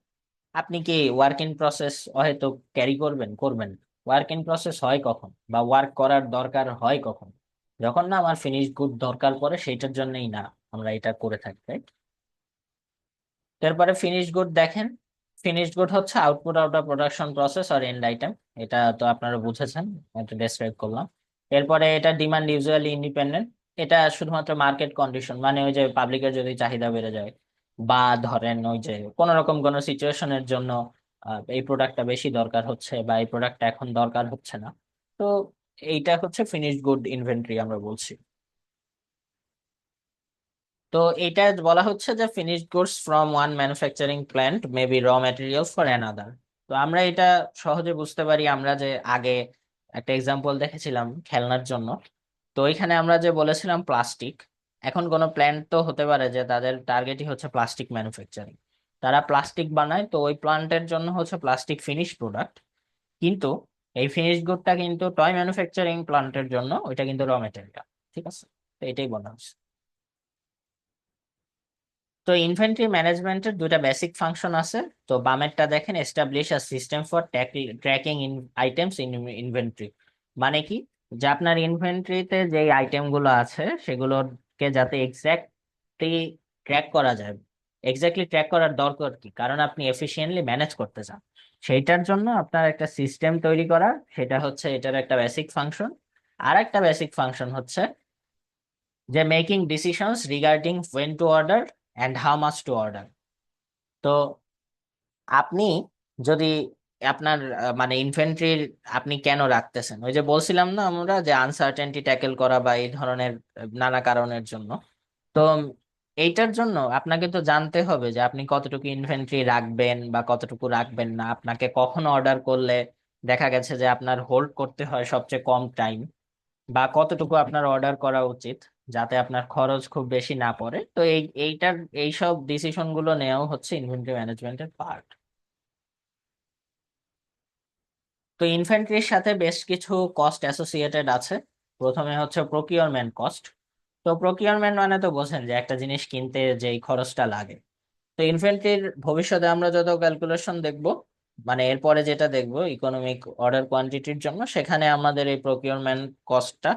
আপনি কি ওয়ার্ক ইন প্রসেস হয়তো ক্যারি করবেন? ওয়ার্ক ইন প্রসেস হয় কখন, বা ওয়ার্ক করার দরকার হয় কখন? যখন না আমার ফিনিশ গুড দরকার পড়ে, সেইটার জন্যই না আমরা এটা করে থাকি, রাইট? তারপরে ফিনিশ গুড দেখেন, ফিনিশ গুড হচ্ছে output out of production process আর এন্ড আইটেম, এটা তো আপনারা বুঝেছেন, এটা ডেসক্রাইব করলাম। এরপরে এটা ডিমান্ড ইউজুয়ালি ইন্ডিপেন্ডেন্ট, এটা শুধুমাত্র মার্কেট কন্ডিশন, মানে ওই যে পাবলিকের যদি চাহিদা বেড়ে যায়, বা ধরেন ওই যে কোন রকম কোন সিচুয়েশনের জন্য এই প্রোডাক্টটা বেশি দরকার হচ্ছে, বা এই প্রোডাক্টটা এখন দরকার হচ্ছে না, তো এইটা হচ্ছে ফিনিশড গুড ইনভেন্টরি আমরা বলছি। তো এটা বলা হচ্ছে যে finished goods from one manufacturing plant may be র ম্যাটেরিয়ালস ফর অ্যানাদার। তো আমরা এটা সহজে বুঝতে পারি, আমরা যে আগে একটা এক্সাম্পল দেখেছিলাম খেলনার জন্য, তো এখানে আমরা যে বলেছিলাম প্লাস্টিক, এখন কোনো প্ল্যান্ট তো হতে পারে যে তাদের টার্গেটই হচ্ছে প্লাস্টিক ম্যানুফ্যাকচারিং, তারা প্লাস্টিক বানায়, তো ওই প্লান্টের জন্য হচ্ছে প্লাস্টিক ফিনিশ প্রোডাক্ট। কিন্তু এই ফিনিশ গুডটা কিন্তু টয় ম্যানুফ্যাকচারিং প্লান্টের জন্য ওইটা কিন্তু র ম্যাটেরিয়াল, ঠিক আছে? তো এটাই বলা হচ্ছে। তো ইনভেন্টরি ম্যানেজমেন্টের দুইটা বেসিক ফাংশন আছে। তো বামেরটা দেখেন, establish a system for tracking in items in inventory. মানে কি, যে আপনার ইনভেন্টরিতে যে আইটেম গুলো আছে সেগুলোকে যাতে এক্স্যাক্টলি ট্র্যাক করা যায়। এক্স্যাক্টলি ট্র্যাক করার দরকার কি, কারণ আপনি এফিশিয়েন্টলি ম্যানেজ করতে চান। সেইটার জন্য আপনার একটা সিস্টেম তৈরি করা, সেটা হচ্ছে এটার একটা বেসিক ফাংশন। আর একটা বেসিক ফাংশন হচ্ছে যে making decisions regarding when to order and how much to order. তো আপনি যদি আপনার মানে ইনভেন্টরির আপনি কেন রাখতেছেন, ওই যে বলছিলাম না আমরা যে আনসার্টেনটি ট্যাকেল করা বা এই ধরনের নানা কারণের জন্য। তো এইটার জন্য আপনাকে তো জানতে হবে যে আপনি কতটুকু ইনভেন্টরি রাখবেন বা কতটুকু রাখবেন না। আপনাকে কখন অর্ডার করলে দেখা গেছে যে আপনার হোল্ড করতে হয় সবচেয়ে কম টাইম, বা কতটুকু আপনার অর্ডার করা উচিত যাতে আপনার খরচ খুব বেশি না পড়ে। তো এইসব ডিসিশন গুলো নেওয়াও হচ্ছে ইনভেন্টরি ম্যানেজমেন্টের পার্ট। তো ইনভেন্টরির সাথে বেশ কিছু কস্ট অ্যাসোসিয়েটেড আছে। প্রথমে হচ্ছে প্রকিউরমেন্ট কস্ট। তো প্রকিউরমেন্ট মানে তো বোঝেন যে একটা জিনিস কিনতে যেই খরচটা লাগে। তো ইনভেন্টরির ভবিষ্যতে আমরা যত ক্যালকুলেশন দেখব, মানে এরপরে যেটা দেখবো ইকোনমিক অর্ডার কোয়ান্টিটির জন্য, সেখানে আমাদের এই প্রকিউরমেন্ট কস্টটা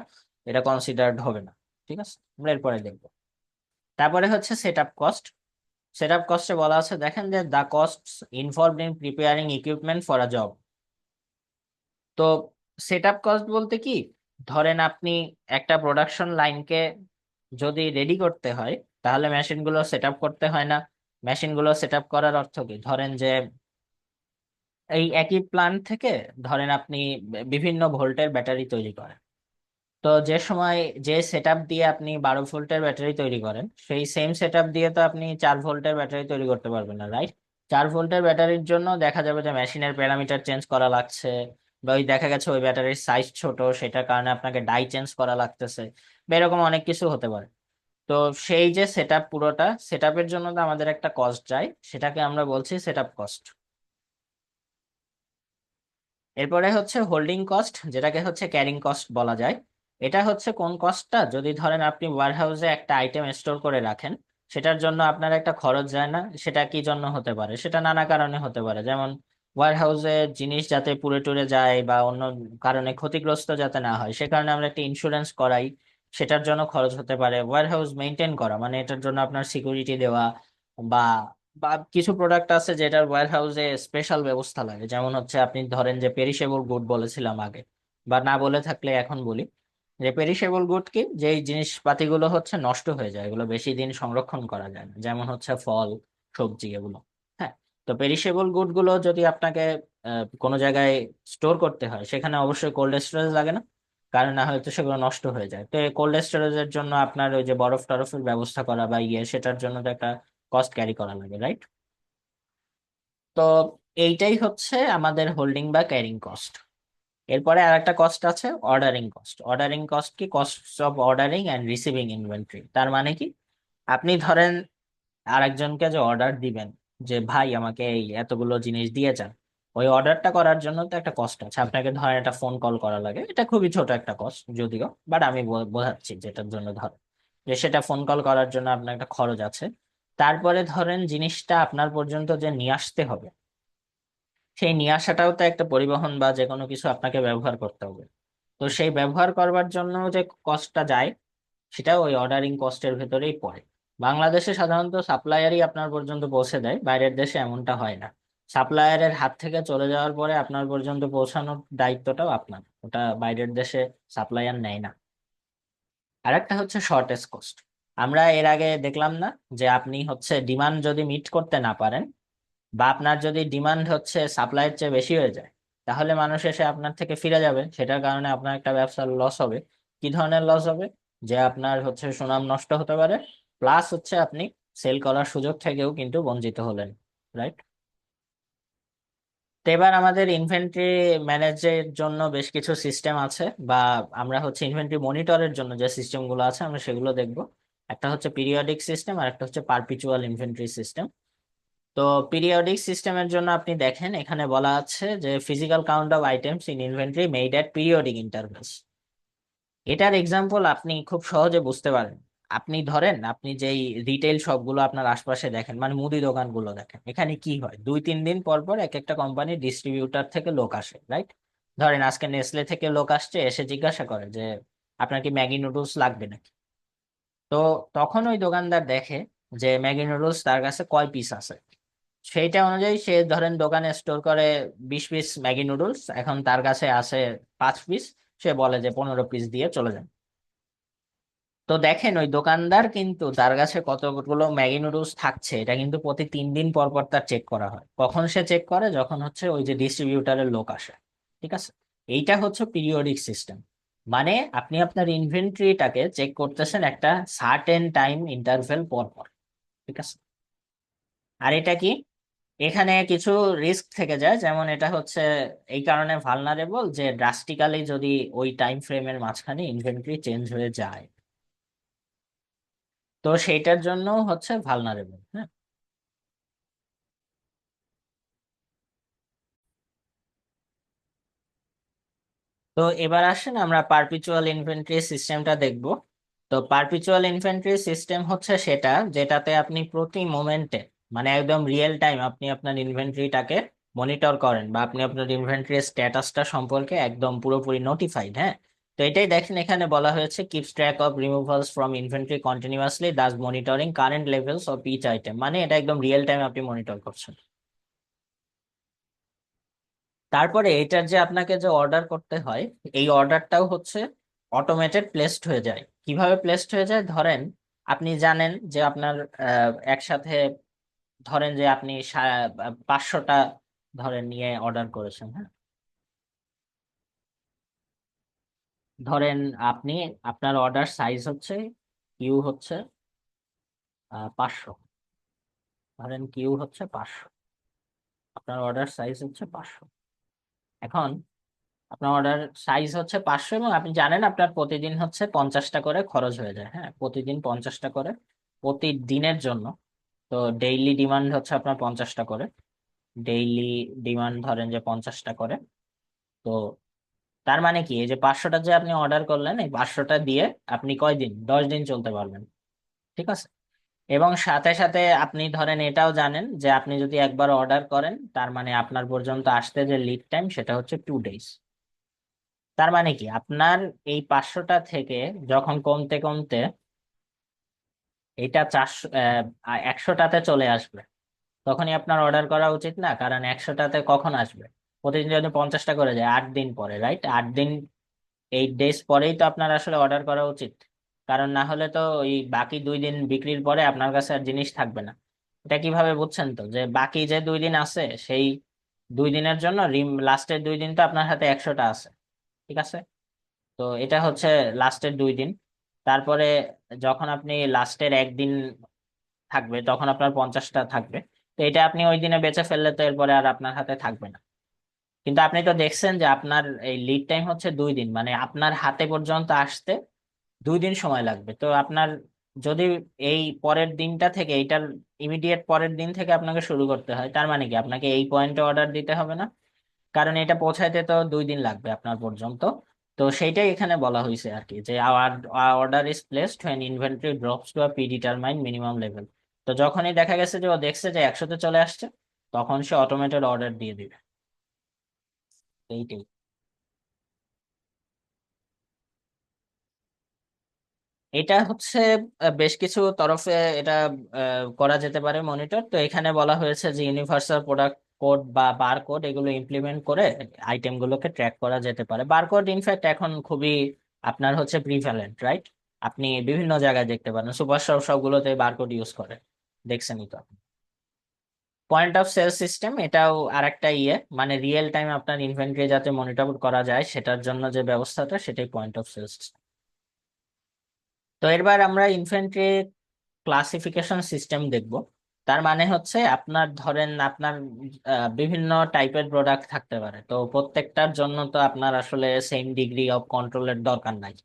এটা কনসিডার্ড হবে না। ঠিক আছে, আমরা এরপরে দেখবো। তারপরে হচ্ছে set up cost. Set up কস্টে বলা আছে, দেখেন যে the cost involved in preparing equipment for a job. তো সেট আপ কস্ট বলতে কি, ধরেন আপনি একটা প্রোডাকশন লাইনকে যদি রেডি করতে হয়, তাহলে মেশিনগুলো সেট আপ করতে হয় না? মেশিনগুলো সেট আপ করার অর্থ কি, ধরেন যে এই একই প্ল্যান্ট থেকে ধরেন আপনি বিভিন্ন ভোল্টের ব্যাটারি তৈরি করেন। তো যে সময় যে সেটআপ দিয়ে আপনি 12 ভোল্টের ব্যাটারি তৈরি করেন, সেই সেম সেটআপ দিয়ে তো আপনি 4 ভোল্টের ব্যাটারি তৈরি করতে পারবেন না, রাইট? 4 ভোল্টের ব্যাটারির জন্য দেখা যাবে যে মেশিনের প্যারামিটার চেঞ্জ করা লাগছে, বা ওই দেখা গেছে ওই ব্যাটারির সাইজ ছোট, সেটার কারণে আপনাকে ডাই চেঞ্জ করা লাগতেছে, বা এরকম অনেক কিছু হতে পারে। তো সেই যে সেটআপ, পুরোটা সেটআপের জন্য তো আমাদের একটা কস্ট যায়, সেটাকে আমরা বলছি সেটআপ কস্ট। এরপরে হচ্ছে হোল্ডিং কস্ট, যেটাকে হচ্ছে ক্যারিং কস্ট বলা যায়। এটা হচ্ছে কোন কস্টটা, যদি ধরেন আপনি ওয়্যারহাউসে একটা আইটেম স্টোর করে রাখেন, সেটার জন্য আপনার একটা খরচ যায় না? সেটা কি জন্য হতে পারে? সেটা নানা কারণে হতে পারে, যেমন ওয়্যারহাউসে জিনিস যাতে পুড়ে টুরে যায় বা অন্য কারণে ক্ষতিগ্রস্ত যাতে না হয়, সে কারণে আমরা একটা ইন্স্যুরেন্স করাই। সেটার জন্য খরচ হতে পারে। ওয়্যারহাউস মেনটেন করা মানে এটার জন্য আপনার সিকিউরিটি দেওয়া, বা বা কিছু প্রোডাক্ট আছে যেটার ওয়্যার হাউসে স্পেশাল ব্যবস্থা লাগে, যেমন হচ্ছে আপনি ধরেন যে পেরিশেবল গুড বলেছিলাম আগে, বা না বলে থাকলে এখন বলি, যে পেরিশেবল গুড কি, যে এই জিনিসপাতিগুলো হচ্ছে নষ্ট হয়ে যায়, এগুলো বেশি দিন সংরক্ষণ করা যায় না, যেমন হচ্ছে ফল, সবজি, এগুলো। হ্যাঁ। তো পেরিশেবল গুড গুলো যদি আপনাকে কোনো জায়গায় স্টোর করতে হয়, সেখানে অবশ্যই কোল্ড স্টোরেজ লাগে না? কারণ না হয়তো সেগুলো নষ্ট হয়ে যায়। তো কোল্ড স্টোরেজের জন্য আপনার ওই যে বরফ টরফের ব্যবস্থা করা বা সেটার জন্য তো একটা কস্ট ক্যারি করা লাগে, রাইট? তো এইটাই হচ্ছে আমাদের হোল্ডিং বা ক্যারিং কস্ট। এরপরে আর একটা কস্ট আছে, অর্ডারিং কস্ট। অর্ডারিং কস্ট কি, cost of ordering and receiving inventory. তার মানে কি, আপনি ধরেন আরেকজনকে যে অর্ডার দিবেন, যে ভাই আমাকে এই এতগুলো জিনিস দিয়ে যান, ওই অর্ডারটা করার জন্য তো একটা কস্ট আছে। আপনাকে ধরেন একটা ফোন কল করা লাগে, এটা খুবই ছোট একটা কস্ট যদিও, বাট আমি বোঝাচ্ছি যেটার জন্য ধরেন যে সেটা ফোন কল করার জন্য আপনার একটা খরচ আছে। তারপরে ধরেন জিনিসটা আপনার পর্যন্ত যে নিয়ে আসতে হবে, সেই নিয়ে আসাটাও তো একটা পরিবহন বা যে কোনো কিছু আপনাকে ব্যবহার করতে হবে। তো সেই ব্যবহার করবার জন্য যে কস্টটা যায়, সেটা ওই অর্ডারিং কস্টের ভেতরেই পড়ে। বাংলাদেশে সাধারণত সাপ্লায়ারই আপনার পর্যন্ত পৌঁছে দেয়, বাইরের দেশে এমনটা হয় না। সাপ্লায়ারের হাত থেকে চলে যাওয়ার পরে আপনার পর্যন্ত পৌঁছানোর দায়িত্বটাও আপনার, ওটা বাইরের দেশে সাপ্লায়ার নেয় না। আর একটা হচ্ছে শর্টেজ কস্ট। আমরা এর আগে দেখলাম না যে আপনি হচ্ছে ডিমান্ড যদি মিট করতে না পারেন, বা আপনার যদি ডিমান্ড হচ্ছে সাপ্লাইয়ের চেয়ে বেশি হয়ে যায়, তাহলে মানুষ এসে আপনার থেকে ফিরে যাবে, সেটার কারণে আপনার একটা ব্যবসার লস হবে। কি ধরনের লস হবে? যে আপনার হচ্ছে সুনাম নষ্ট হতে পারে, প্লাস হচ্ছে আপনি সেল করার সুযোগ থেকেও কিন্তু বঞ্চিত হলেন, রাইট? তো এবার আমাদের ইনভেন্টরি ম্যানেজের জন্য বেশ কিছু সিস্টেম আছে, বা আমরা হচ্ছে ইনভেন্টরি মনিটরের জন্য যে সিস্টেম গুলো আছে আমরা সেগুলো দেখবো। একটা হচ্ছে পিরিয়ডিক সিস্টেম, আর একটা হচ্ছে পারপিচুয়াল ইনভেন্টরি সিস্টেম। তো পিরিয়ডিক সিস্টেমের জন্য আপনি দেখেন এখানে বলা আছে যে physical count of items in inventory made at periodic intervals. এটার এক্সাম্পল আপনি খুব সহজে বুঝতে পারেন। আপনি ধরেন আপনি যেই রিটেল শপগুলো আপনার আশপাশে দেখেন, মানে মুদি দোকানগুলো দেখেন, এখানে কি হয়, 2-3 দিন পর পর এক একটা কোম্পানির ডিস্ট্রিবিউটার থেকে লোক আসে, রাইট? ধরেন আজকে নেসলে থেকে লোক আসছে, এসে জিজ্ঞাসা করে যে আপনার কি ম্যাগি নুডলস লাগবে নাকি। তো তখন ওই দোকানদার দেখে যে ম্যাগি নুডলস তার কাছে কয় পিস আছে, সেইটা অনুযায়ী সে ধরেন দোকানে স্টোর করে 20 পিস ম্যাগি নুডলস, এখন তার কাছে আছে 5 পিস, সে বলে যে 15 পিস দিয়ে চলে যান। তো দেখেন ওই দোকানদার কিন্তু তার কাছে কতগুলো ম্যাগি নুডলস থাকছে এটা কিন্তু প্রতি 3 দিন পর পর তার চেক করা হয়। কখন সে চেক করে? যখন হচ্ছে ওই যে ডিস্ট্রিবিউটারের লোক আসে। ঠিক আছে, এইটা হচ্ছে পিরিয়ডিক সিস্টেম। মানে আপনি আপনার ইনভেন্টরিটাকে চেক করতেছেন একটা সার্টেন টাইম ইন্টারভেল পর পর। ঠিক আছে, আর এটা কি, এখানে কিছু রিস্ক থেকে যায়, যেমন এটা হচ্ছে এই কারণে ভালনারেবল যে ড্রাস্টিক্যালি যদি ওই টাইম ফ্রেমের মাঝখানে ইনভেন্টরি চেঞ্জ হয়ে যায়, তো সেইটার জন্য হচ্ছে ভালনারেবল। হ্যাঁ, তো এবার আসেন আমরা পারপিচুয়াল ইনভেন্টরি সিস্টেমটা দেখব। তো পারপিচুয়াল ইনভেন্টরি সিস্টেম হচ্ছে সেটা যেটাতে আপনি প্রতি মোমেন্টে, মানে একদম রিয়েল টাইম আপনি আপনার ইনভেন্টরিটাকে মনিটর করেন, বা আপনি আপনার ইনভেন্টরি স্ট্যাটাসটা সম্পর্কে একদম পুরোপুরি নোটিফাইড। হ্যাঁ, তো এটাই দেখেন এখানে বলা হয়েছে keeps track of removals from inventory continuously thus monitoring current levels of each item, মানে এটা একদম রিয়েল টাইম আপনি মনিটর করছেন। তারপরে এটার যে আপনাকে যে অর্ডার করতে হয়, এই অর্ডারটাও হচ্ছে অটোমেটেড প্লেসড হয়ে যায়। কিভাবে প্লেসড হয়ে যায়? ধরেন আপনি জানেন যে আপনার একসাথে, ধরেন যে আপনি 500টা ধরেন নিয়ে অর্ডার করেছেন। হ্যাঁ, ধরেন আপনি, আপনার অর্ডার সাইজ হচ্ছে কিউ হচ্ছে 500, ধরেন কিউ হচ্ছে 500, আপনার অর্ডার সাইজ হচ্ছে 500। এখন আপনার অর্ডার সাইজ হচ্ছে 500 এবং আপনি জানেন আপনার প্রতিদিন হচ্ছে 50টা করে খরচ হয়ে যায়। হ্যাঁ, প্রতিদিন 50টা করে প্রতিদিনের জন্য। তো ডেইলি ডিমান্ড হচ্ছে আপনার 50টা করে, ডেইলি ডিমান্ড ধরেন যে 50টা করে। তো তার মানে কি, এই যে 500টা যে আপনি অর্ডার করলেন, এই 500টা দিয়ে আপনি কয়দিন, 10 দিন চলতে পারবেন। ঠিক আছে, এবং সাথে সাথে আপনি ধরেন এটাও জানেন যে আপনি যদি একবার অর্ডার করেন, তার মানে আপনার পর্যন্ত আসতে যে লিড টাইম সেটা হচ্ছে 2 ডেজ। তার মানে কি, আপনার এই 500টা থেকে যখন কমতে কমতে এটা 100টাতে চলে আসবে, তখনই আপনার অর্ডার করা উচিত না? কারণ 100টাতে কখন আসবে? প্রতিদিন যদি 50টা করে যায় 8 দিন পরে, রাইট? 8 দিন, 8 ডেজ পরেই তো আপনার আসলে অর্ডার করা উচিত। কারণ না হলে তো ওই বাকি 2 দিন বিক্রির পরে আপনার কাছে আর জিনিস থাকবে না। এটা কিভাবে বুঝছেন? তো যে বাকি যে 2 দিন আছে, সেই 2 দিনের জন্য লাস্টের 2 দিন তো আপনার হাতে 100টা আছে। ঠিক আছে, তো এটা হচ্ছে লাস্টের 2 দিন। তারপরে যখন আপনি লাস্টের একদিন থাকবে, তখন আপনার 50টা থাকবে। তো এটা আপনি ওই দিনে বেচে ফেললে তো এরপরে আর আপনার হাতে থাকবে না। কিন্তু আপনি তো দেখছেন যে আপনার এই লিড টাইম হচ্ছে 2 দিন, মানে আপনার হাতে পর্যন্ত আসতে 2 দিন সময় লাগবে। তো আপনার যদি এই পরের দিনটা থেকে, এইটার ইমিডিয়েট পরের দিন থেকে আপনাকে শুরু করতে হয়, তার মানে কি আপনাকে এই পয়েন্টে অর্ডার দিতে হবে না? কারণ এটা পৌঁছাইতে তো 2 দিন লাগবে আপনার পর্যন্ত। তো সেইটাই এখানে বলা হয়েছে আর কি, যে our order is placed when inventory drops to a predetermined minimum level. তো যখনই দেখা গেছে যে ও দেখছে যে 100তে চলে আসছে, তখন সে অটোমেটেড অর্ডার দিয়ে দিবে। এইটাই। এটা হচ্ছে বেশ কিছু তরফে এটা করা যেতে পারে মনিটর। তো এখানে বলা হয়েছে যে ইউনিভার্সাল প্রোডাক্ট কোড বা বার কোড এগুলো ইমপ্লিমেন্ট করে আইটেম গুলোকে ট্র্যাক করা যেতে পারে। বারকোড ইনফ্যাক্ট এখন খুবই আপনার হচ্ছে প্রিভ্যালেন্ট, রাইট? আপনি বিভিন্ন জায়গায় দেখতে পারেন, সুপার শপ সবগুলোতে বারকোড ইউজ করে, দেখছেনই তো। পয়েন্ট অফ সেল সিস্টেম এটাও আরেকটা মানে রিয়েল টাইম আপনার ইনভেন্টরি যাতে মনিটর করা যায় সেটার জন্য যে ব্যবস্থাটা, সেটাই পয়েন্ট অফ সেল। তো এবার আমরা ইনফ্যান্ট্রি ক্লাসিফিকেশন সিস্টেম দেখব। তার মানে হচ্ছে আপনার ধরেন আপনার বিভিন্ন টাইপের প্রোডাক্ট থাকতে পারে, তো প্রত্যেকটার জন্য তো আপনার আসলে সেম ডিগ্রি অফ কন্ট্রোলের দরকার নাই,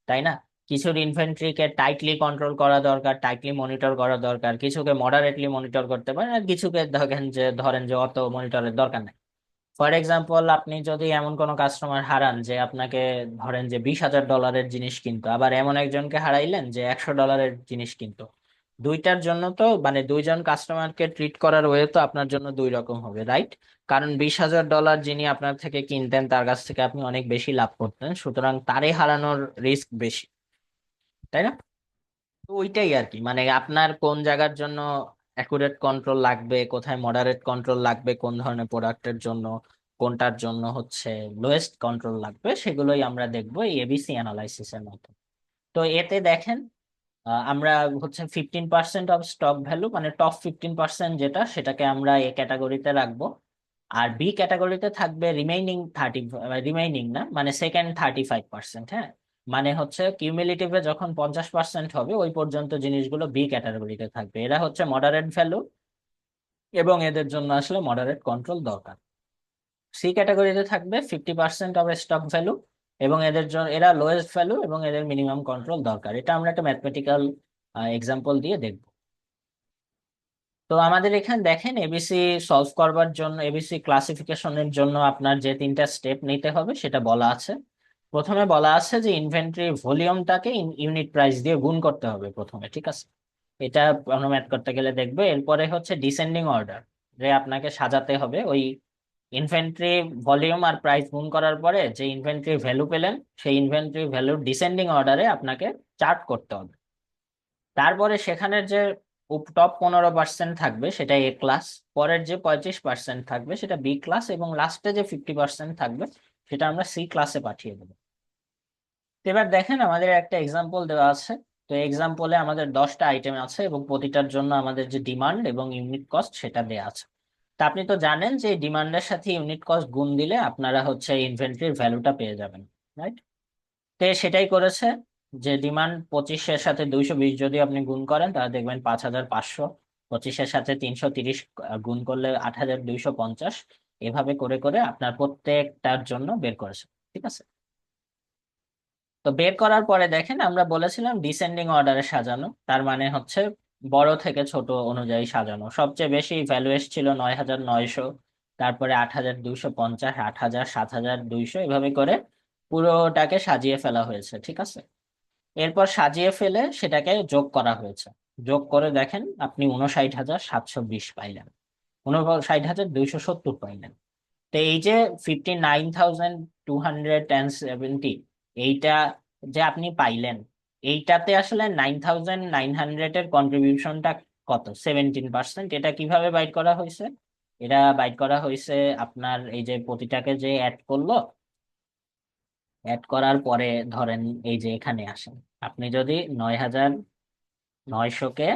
তাই না? কিছুর ইনভেন্টরিকে টাইটলি কন্ট্রোল করা দরকার, টাইটলি মনিটর করা দরকার, কিছুকে মডারেটলি মনিটর করতে পারেন, আর কিছুকে ধরেন যে অত মনিটরের দরকার নাই। ফর এক্সাম্পল, আপনি যদি এমন কোনো কাস্টমার হারান যে আপনাকে ধরেন যে $20,000 জিনিস কিনতো, আবার এমন একজনকে হারাইলেন যে $100 জিনিস কিনতো, দুইটার জন্য তো মানে দুইজন কাস্টমারকে ট্রিট করার ওয়ে তো আপনার জন্য দুই রকম হবে, রাইট? কারণ $20,000 যিনি আপনার থেকে কিনতেন তার কাছ থেকে আপনি অনেক বেশি লাভ করতেন, সুতরাং তারে হারানোর রিস্ক বেশি, তাই না? তো ওইটাই আর কি, মানে আপনার কোন জায়গার জন্য অ্যাকুরেট কন্ট্রোল লাগবে, কোথায় মডারেট কন্ট্রোল লাগবে, কোন ধরনের প্রোডাক্টের জন্য, কোনটার জন্য হচ্ছে লোয়েস্ট কন্ট্রোল লাগবে, সেগুলোই আমরা দেখবো এই এবিসি অ্যানালাইসিসের মতো। তো এতে দেখেন, আমরা হচ্ছে 15% অফ স্টক ভ্যালু, মানে টপ 15% যেটা, সেটাকে আমরা এ ক্যাটাগরিতে রাখবো। আর বি ক্যাটাগরিতে থাকবে রিমেইনিং না, মানে সেকেন্ড 35%। হ্যাঁ, মানে হচ্ছে কিউমুলেটিভে যখন 50% হবে ওই পর্যন্ত জিনিসগুলো বি ক্যাটাগরিতে থাকবে, এরা হচ্ছে মডারেট ভ্যালু এবং এদের জন্য আসলে মডারেট কন্ট্রোল দরকার। সি ক্যাটাগরিতে থাকবে 50% অফ স্টক ভ্যালু এবং এদের জন্য এরা লোয়েস্ট ভ্যালু এবং এদের মিনিমাম কন্ট্রোল দরকার। এটা আমরা একটা ম্যাথমেটিক্যাল এক্সাম্পল দিয়ে দেখবো। তো আমাদের এখানে দেখেন, এবিসি সলভ করবার জন্য, এবিসি ক্লাসিফিকেশনের জন্য আপনার যে তিনটা স্টেপ নিতে হবে সেটা বলা আছে। প্রথমে বলা আছে যে ইনভেন্টরি ভলিউমটাকে ইউনিট প্রাইস দিয়ে গুণ করতে হবে প্রথমে, ঠিক আছে? এটা ম্যাথ করতে গেলে দেখবে। এরপরে হচ্ছে ডিসেন্ডিং অর্ডার, যে আপনাকে সাজাতে হবে ওই ইনভেন্টরি ভলিউম আর প্রাইস গুণ করার পরে যে ইনভেন্টরি ভ্যালু পেলেন সেই ইনভেন্টরি ভ্যালুর ডিসেন্ডিং অর্ডারে আপনাকে চার্ট করতে হবে। তারপরে সেখানের যে টপ 15% থাকবে সেটা এ ক্লাস, পরের যে 35% থাকবে সেটা বি ক্লাস, এবং লাস্টে যে 50% থাকবে সেটা আমরা সি ক্লাসে পাঠিয়ে দেবো। তো এবার দেখেন আমাদের একটা এক্সাম্পল দেওয়া আছে। তো এক্সাম্পলে আমাদের 10টা আইটেম আছে এবং প্রতিটার জন্য আমাদের যে ডিমান্ড এবং ইউনিট কস্ট সেটা দেওয়া আছে। তা আপনি তো জানেন যে ডিমান্ডের সাথে ইউনিট কস্ট গুণ দিলে আপনারা হচ্ছে ইনভেন্টরির ভ্যালুটা পেয়ে যাবেন, রাইট? তো সেটাই করেছে, যে ডিমান্ড 25-এর সাথে 220 যদি আপনি গুণ করেন তাহলে দেখবেন 5,500, 25-এর সাথে 330 গুণ করলে 8,250, এভাবে করে করে আপনার প্রত্যেকটার জন্য বের করেছে, ঠিক আছে? তো বের করার পরে দেখেন, আমরা বলেছিলাম ডিসেন্ডিং অর্ডারে সাজানো, তার মানে হচ্ছে বড় থেকে ছোট অনুযায়ী সাজানো। সবচেয়ে বেশি ভ্যালু ছিল 9,900, তারপরে 8,250, 8,000, 7,200, এভাবে করে পুরোটাকে সাজিয়ে ফেলা হয়েছে, ঠিক আছে? এরপর সাজিয়ে ফেলে সেটাকে যোগ করা হয়েছে। যোগ করে দেখেন আপনি 59,720 পাইলেন, 59,270 পাইলেন। তো এই যে 59,270, এইটা যে আপনি পাইলেন, এইটাতে আসলে 9,900 এর কন্ট্রিবিউশনটা কত? 17%। এটা কিভাবে বাইট করা হয়েছে? এটা বাইট করা হয়েছে আপনার এই যে প্রতিটাকে যে অ্যাড করলো, অ্যাড করার পরে ধরেন এই যে এখানে আসেন, আপনি যদি 9,900-কে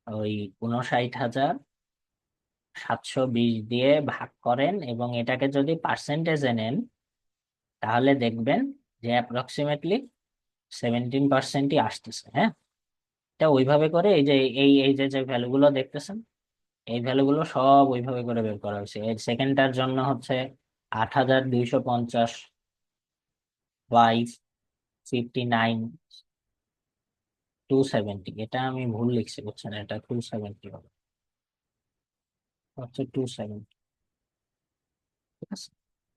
ওই 59,720 দিয়ে ভাগ করেন এবং এটাকে যদি পার্সেন্টেজে নেন, তাহলে দেখবেন যে অ্যাপ্রক্সিমেটলি 17%ই আসতেছে। হ্যাঁ, এটা ওইভাবে করে এই যে এই এই যে যে ভ্যালুগুলো দেখতেছেন, এই ভ্যালুগুলো সব ওইভাবে করে বের করা হয়েছে। এর সেকেন্ডটার জন্য হচ্ছে 8,250 বাই 59,270, এটা আমি ভুল লিখছি বুঝছেন, এটা 270 হবে, হচ্ছে 270, ঠিক আছে?